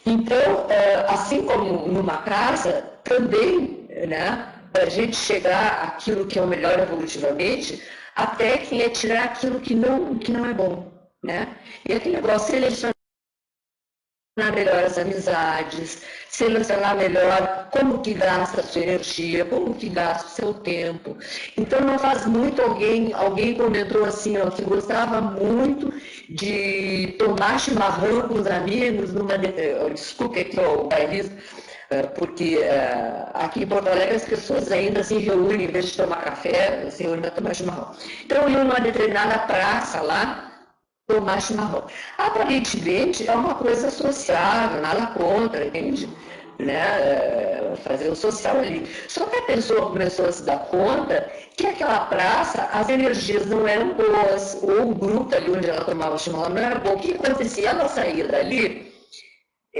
[SPEAKER 1] Então, assim como numa casa, também, né, para a gente chegar àquilo que é o melhor evolutivamente, a técnica é tirar aquilo que não é bom. Né? E aquele negócio, selecionar melhor as amizades, selecionar melhor como que gasta a sua energia, como que gasta o seu tempo. Então não faz muito, alguém comentou assim, ó, que gostava muito de tomar chimarrão com os amigos, desculpe aqui o bairrismo, porque aqui em Porto Alegre as pessoas ainda se reúnem, em vez de tomar café, se reúnem para tomar chimarrão. Então iam numa determinada praça lá, tomar chimarrão. Aparentemente é uma coisa sociável, nada contra, entende? Né? Fazer o social ali. Só que a pessoa começou a se dar conta que aquela praça, as energias não eram boas, ou o grupo ali onde ela tomava chimarrão não era bom. O que acontecia? Ela saía dali,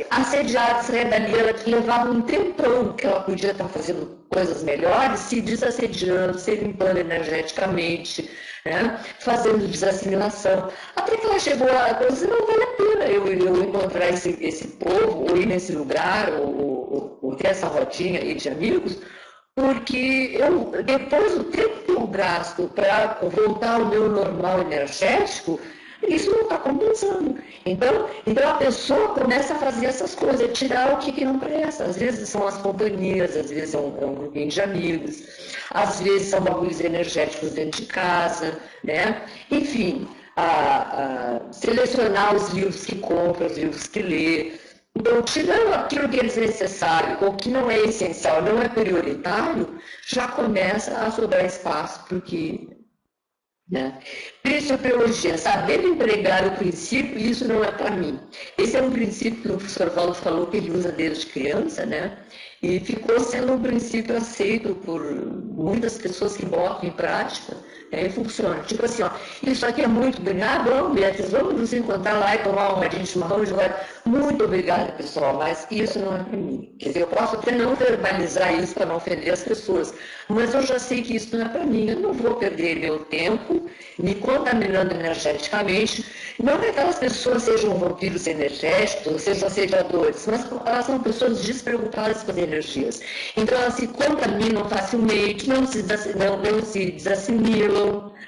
[SPEAKER 1] assediada, saía dali, ela levava um tempão que ela podia estar fazendo coisas melhores, se desassediando, se limpando energeticamente, né? Fazendo desassimilação. Até que ela chegou a coisa, não vale a pena eu encontrar esse povo, ou ir nesse lugar, ou ter essa rodinha aí de amigos, porque depois do tempo que eu gasto para voltar ao meu normal energético, isso não está compensando. Então a pessoa começa a fazer essas coisas, tirar o que não presta. Às vezes são as companhias, às vezes é um grupinho de amigos, às vezes são bagulhos energéticos dentro de casa, né? Enfim, selecionar os livros que compra, os livros que lê. Então, tirando aquilo que é desnecessário, ou que não é essencial, não é prioritário, já começa a sobrar espaço para o que... Né? Principiologia, saber empregar o princípio, isso não é para mim. Esse é um princípio que o professor Paulo falou que ele usa desde criança, né? E ficou sendo um princípio aceito por muitas pessoas que botam em prática, e funciona. Tipo assim, ó, isso aqui é muito obrigado, Beatriz, vamos nos encontrar lá e tomar uma rodinha de chimarrão e jogar. Muito obrigada, pessoal, mas isso não é para mim. Quer dizer, eu posso até não verbalizar isso para não ofender as pessoas, mas eu já sei que isso não é para mim. Eu não vou perder meu tempo me contaminando energeticamente. Não que aquelas pessoas sejam vampiros energéticos, sejam assediadores, mas elas são pessoas despreocupadas com as energias. Então elas se contaminam facilmente, não se desassimilam,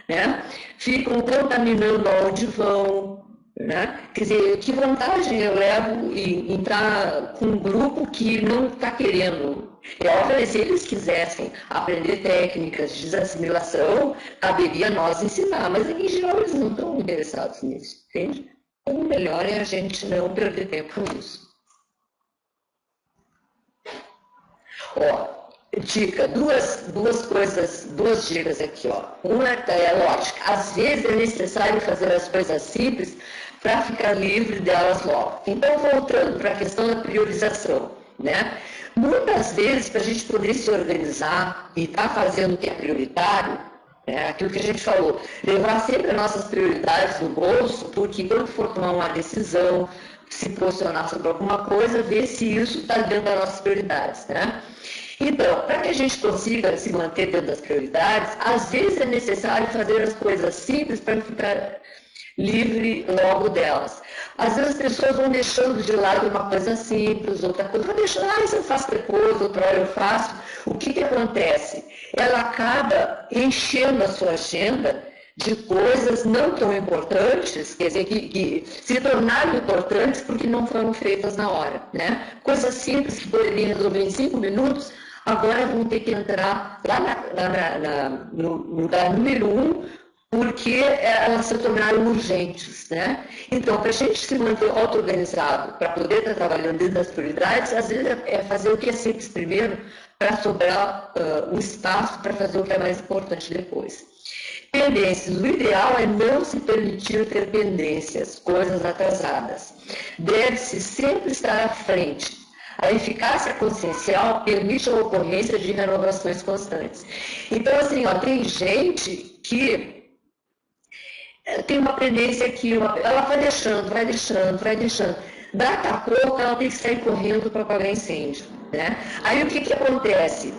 [SPEAKER 1] né? Ficam contaminando onde vão. Né? Quer dizer, que vantagem eu levo em estar com um grupo que não está querendo? É óbvio, se eles quisessem aprender técnicas de desassimilação, caberia nós ensinar, mas em geral eles não estão interessados nisso, entende? O melhor é a gente não perder tempo com isso. Ó, dica, duas dicas aqui, ó. Uma é lógica, às vezes é necessário fazer as coisas simples para ficar livre delas logo. Então, voltando para a questão da priorização, né? Muitas vezes, para a gente poder se organizar e estar fazendo o que é prioritário, aquilo que a gente falou, levar sempre as nossas prioridades no bolso, porque quando for tomar uma decisão, se posicionar sobre alguma coisa, ver se isso está dentro das nossas prioridades, né? Então, para que a gente consiga se manter dentro das prioridades, às vezes é necessário fazer as coisas simples para ficar livre logo delas. Às vezes as pessoas vão deixando de lado uma coisa simples, outra coisa, vão deixando, isso eu faço depois, outra hora eu faço. O que acontece? Ela acaba enchendo a sua agenda de coisas não tão importantes, quer dizer, que se tornaram importantes porque não foram feitas na hora, né? Coisas simples que poderiam resolver em 5 minutos, agora vão ter que entrar lá no lugar número 1, porque elas se tornaram urgentes, né? Então, para a gente se manter auto-organizado, para poder estar trabalhando dentro das prioridades, às vezes é fazer o que é simples primeiro, para sobrar o espaço para fazer o que é mais importante depois. Pendências. O ideal é não se permitir ter pendências, coisas atrasadas. Deve-se sempre estar à frente. A eficácia consciencial permite a ocorrência de renovações constantes. Então, assim, ó, tem gente que tem uma pendência que ela vai deixando. daqui a pouco ela tem que sair correndo para apagar incêndio, né? Aí o que acontece?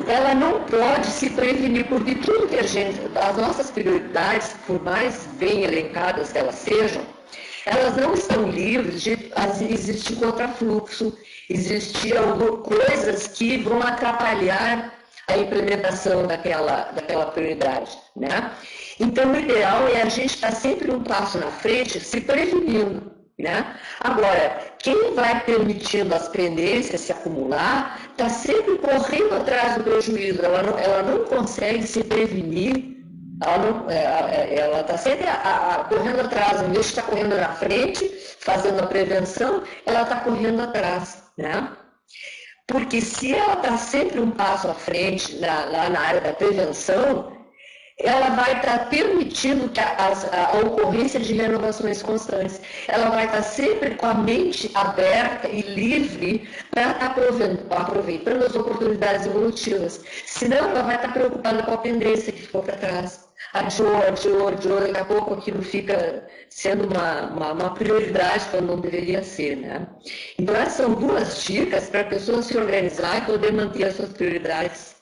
[SPEAKER 1] Ela não pode se prevenir, porque tudo que as nossas prioridades, por mais bem elencadas que elas sejam, elas não estão livres de existir contrafluxo, existir coisas que vão atrapalhar a implementação daquela prioridade, né? Então, o ideal é a gente estar sempre um passo na frente, se prevenindo, né? Agora, quem vai permitindo as pendências se acumular, está sempre correndo atrás do prejuízo, ela não consegue se prevenir, ela está sempre correndo atrás, em vez de estar correndo na frente, fazendo a prevenção, ela está correndo atrás, né? Porque se ela está sempre um passo à frente lá na área da prevenção, ela vai estar permitindo que a ocorrência de renovações constantes. Ela vai estar sempre com a mente aberta e livre para estar aproveitando as oportunidades evolutivas. Senão, ela vai estar preocupada com a pendência que ficou para trás. Adiou, daqui a pouco aquilo fica sendo uma prioridade quando não deveria ser, né? Então, essas são duas dicas para a pessoa se organizar e poder manter as suas prioridades.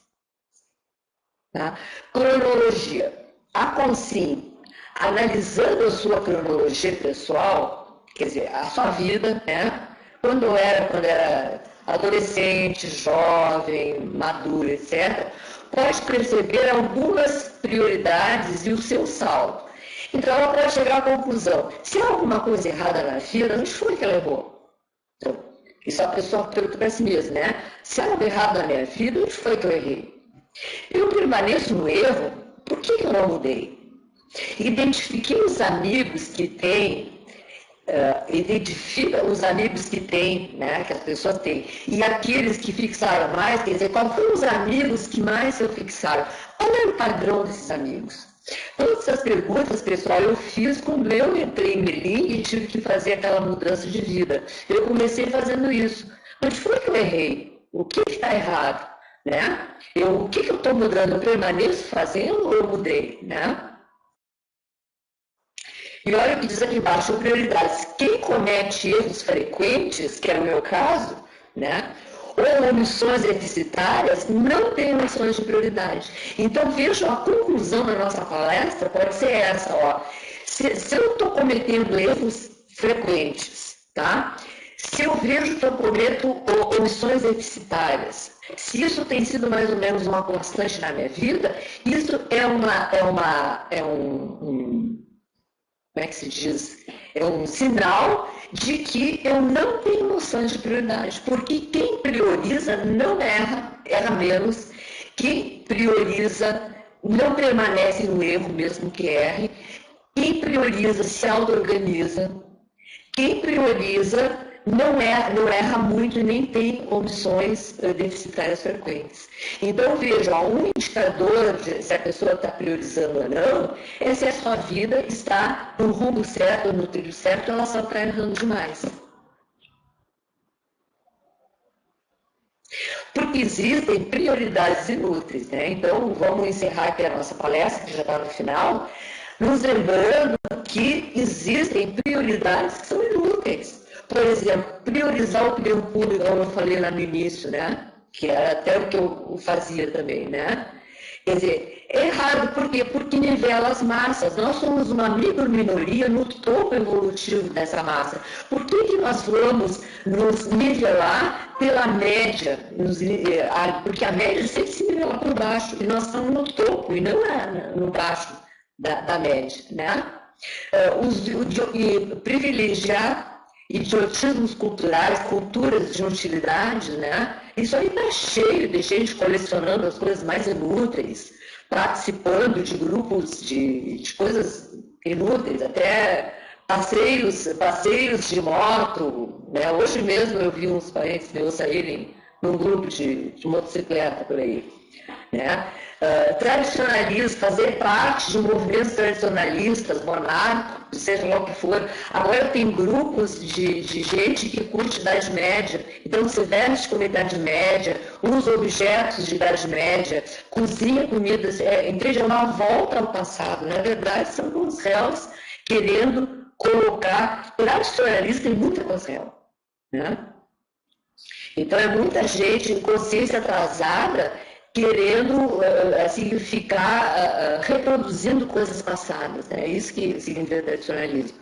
[SPEAKER 1] Tá? Cronologia. A Consim, analisando a sua cronologia pessoal, quer dizer, a sua vida, né? Quando era adolescente, jovem, maduro, etc., pode perceber algumas prioridades e o seu saldo. Então, ela pode chegar à conclusão, se há alguma coisa errada na vida, onde foi que ela errou? Então, isso a pessoa pergunta para si mesma, né? Se há algo errado na minha vida, onde foi que eu errei? Eu permaneço no erro, por que eu não mudei? Identifiquei os amigos que têm, identifica os amigos que têm, né, que as pessoas têm, e aqueles que fixaram mais, quer dizer, quais foram os amigos que mais eu fixaram? Qual é o padrão desses amigos? Todas essas perguntas, pessoal, eu fiz quando eu entrei em Melim e tive que fazer aquela mudança de vida. Eu comecei fazendo isso. Onde foi que eu errei? O que está errado? Né? O que eu estou mudando? Eu permaneço fazendo ou eu mudei? Né? E olha o que diz aqui embaixo, prioridades. Quem comete erros frequentes, que é o meu caso, né? Ou omissões deficitárias, não tem omissões de prioridade. Então, vejam, a conclusão da nossa palestra pode ser essa, ó. Se eu estou cometendo erros frequentes, tá? Se eu vejo que eu cometo omissões deficitárias, se isso tem sido mais ou menos uma constante na minha vida, isso como é que se diz? É um sinal de que eu não tenho noções de prioridade, porque quem prioriza não erra menos, quem prioriza não permanece no erro mesmo que erre, quem prioriza se auto-organiza, quem prioriza não erra muito e nem tem omissões deficitárias frequentes. Então, veja, um indicador de se a pessoa está priorizando ou não é se a sua vida está no rumo certo, no trilho certo, ela só está errando demais. Porque existem prioridades inúteis, né? Então, vamos encerrar aqui a nossa palestra, que já está no final, nos lembrando que existem prioridades que são inúteis. Por exemplo, priorizar a opinião pública, como eu falei lá no início, né? Que era até o que eu fazia também, né? Quer dizer, é errado, por quê? Porque nivela as massas. Nós somos uma microminoria no topo evolutivo dessa massa. Por que nós vamos nos nivelar pela média? Porque a média sempre se nivela por baixo, e nós estamos no topo, e não no baixo da média, né? Privilegiar idiotismos culturais, culturas de utilidade, né? Isso aí está cheio de gente colecionando as coisas mais inúteis, participando de grupos de coisas inúteis, até passeios de moto, né? Hoje mesmo eu vi uns parentes meus saírem num grupo de motocicleta por aí, né? Tradicionalismo, fazer parte de movimentos tradicionalistas, monárquicos, seja lá o que for. Agora tem grupos de gente que curte Idade Média, então se veste com Idade Média, usa objetos de Idade Média, cozinha comidas, em vez de uma volta ao passado. Na verdade, são os réus querendo colocar tradicionalista em muita coisa real, né? Então é muita gente em consciência atrasada querendo assim, ficar reproduzindo coisas passadas, né? É isso que significa tradicionalismo.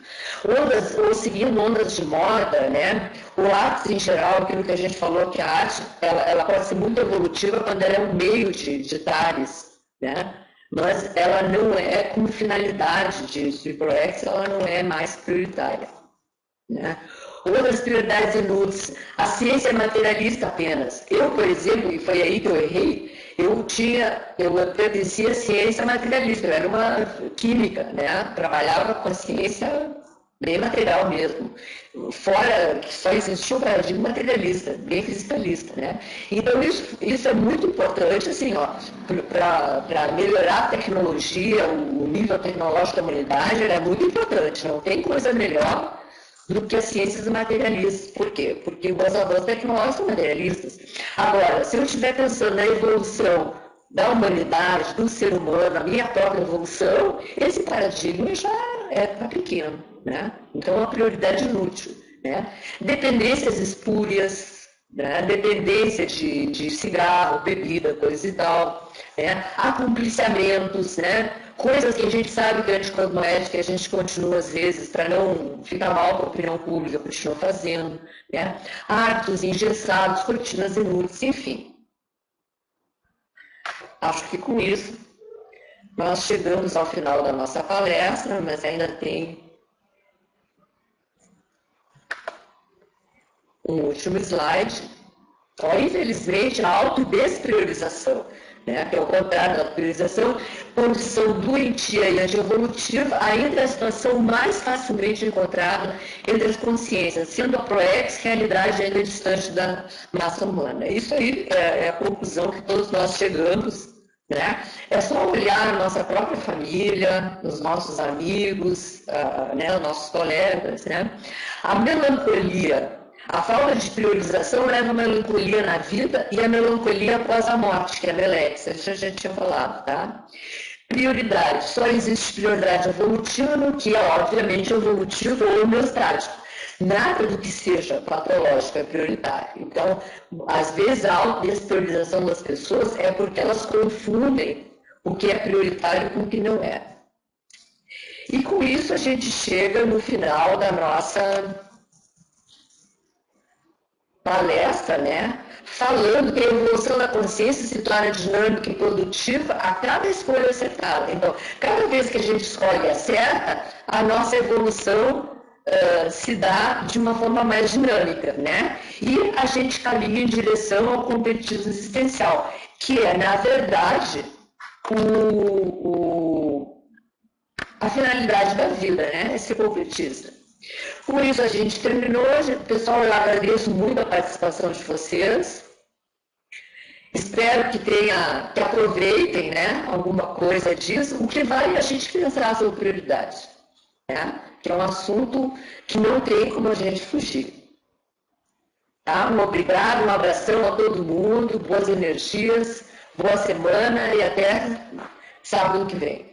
[SPEAKER 1] Ou seguindo ondas de moda, né? O arte em geral, aquilo que a gente falou, que a arte ela pode ser muito evolutiva quando ela é um meio de tares, né? Mas ela não é com finalidade de progresso, ela não é mais prioritária, né? Outras prioridades inúteis, a ciência é materialista apenas. Eu, por exemplo, e foi aí que eu errei, eu pertencia à ciência materialista, eu era uma química, né? Trabalhava com a ciência bem material mesmo, fora que só existia o paradigma materialista, bem fisicalista, né? Então isso é muito importante, assim, ó, para melhorar a tecnologia, o nível tecnológico da humanidade, é muito importante, não tem coisa melhor do que as ciências materialistas. Por quê? Porque os avanços tecnológicos são materialistas. Agora, se eu estiver pensando na evolução da humanidade, do ser humano, a minha própria evolução, esse paradigma já está pequeno, né? Então, é uma prioridade inútil, né? Dependências espúrias, né? Dependência de cigarro, bebida, coisa e tal, né? Acompliciamentos, né? Coisas que a gente sabe grande quando é, que a gente continua às vezes, para não ficar mal com a opinião pública, continua fazendo, né? Hábitos engessados, rotinas inúteis, enfim. Acho que com isso nós chegamos ao final da nossa palestra, mas ainda tem um último slide. Então, infelizmente, a autodespriorização, né, que é o contrário da priorização, condição doentia e antievolutiva, ainda é a situação mais facilmente encontrada entre as consciências, sendo a proex realidade ainda distante da massa humana. Isso aí é a conclusão que todos nós chegamos, né? É só olhar a nossa própria família, os nossos amigos, né, os nossos colegas, né? A melancolia, a falta de priorização leva a melancolia na vida e a melancolia após a morte, que é a melexia, isso a gente tinha falado, tá? Prioridade, só existe prioridade evolutiva no que é obviamente evolutivo ou homeostático. Nada do que seja patológico é prioritário. Então, às vezes a autodespriorização das pessoas é porque elas confundem o que é prioritário com o que não é. E com isso a gente chega no final da nossa palestra, né? Falando que a evolução da consciência se torna dinâmica e produtiva a cada escolha acertada. Então, cada vez que a gente escolhe a certa, a nossa evolução se dá de uma forma mais dinâmica, né? E a gente caminha em direção ao competitivo existencial, que é, na verdade, a finalidade da vida, né? É ser competista. Com isso a gente terminou. Pessoal, eu agradeço muito a participação de vocês. Espero que aproveitem, né, alguma coisa disso. O que vale é a gente pensar sobre prioridade, né? Que é um assunto que não tem como a gente fugir. Tá? Um obrigado, um abração a todo mundo, boas energias, boa semana e até sábado que vem.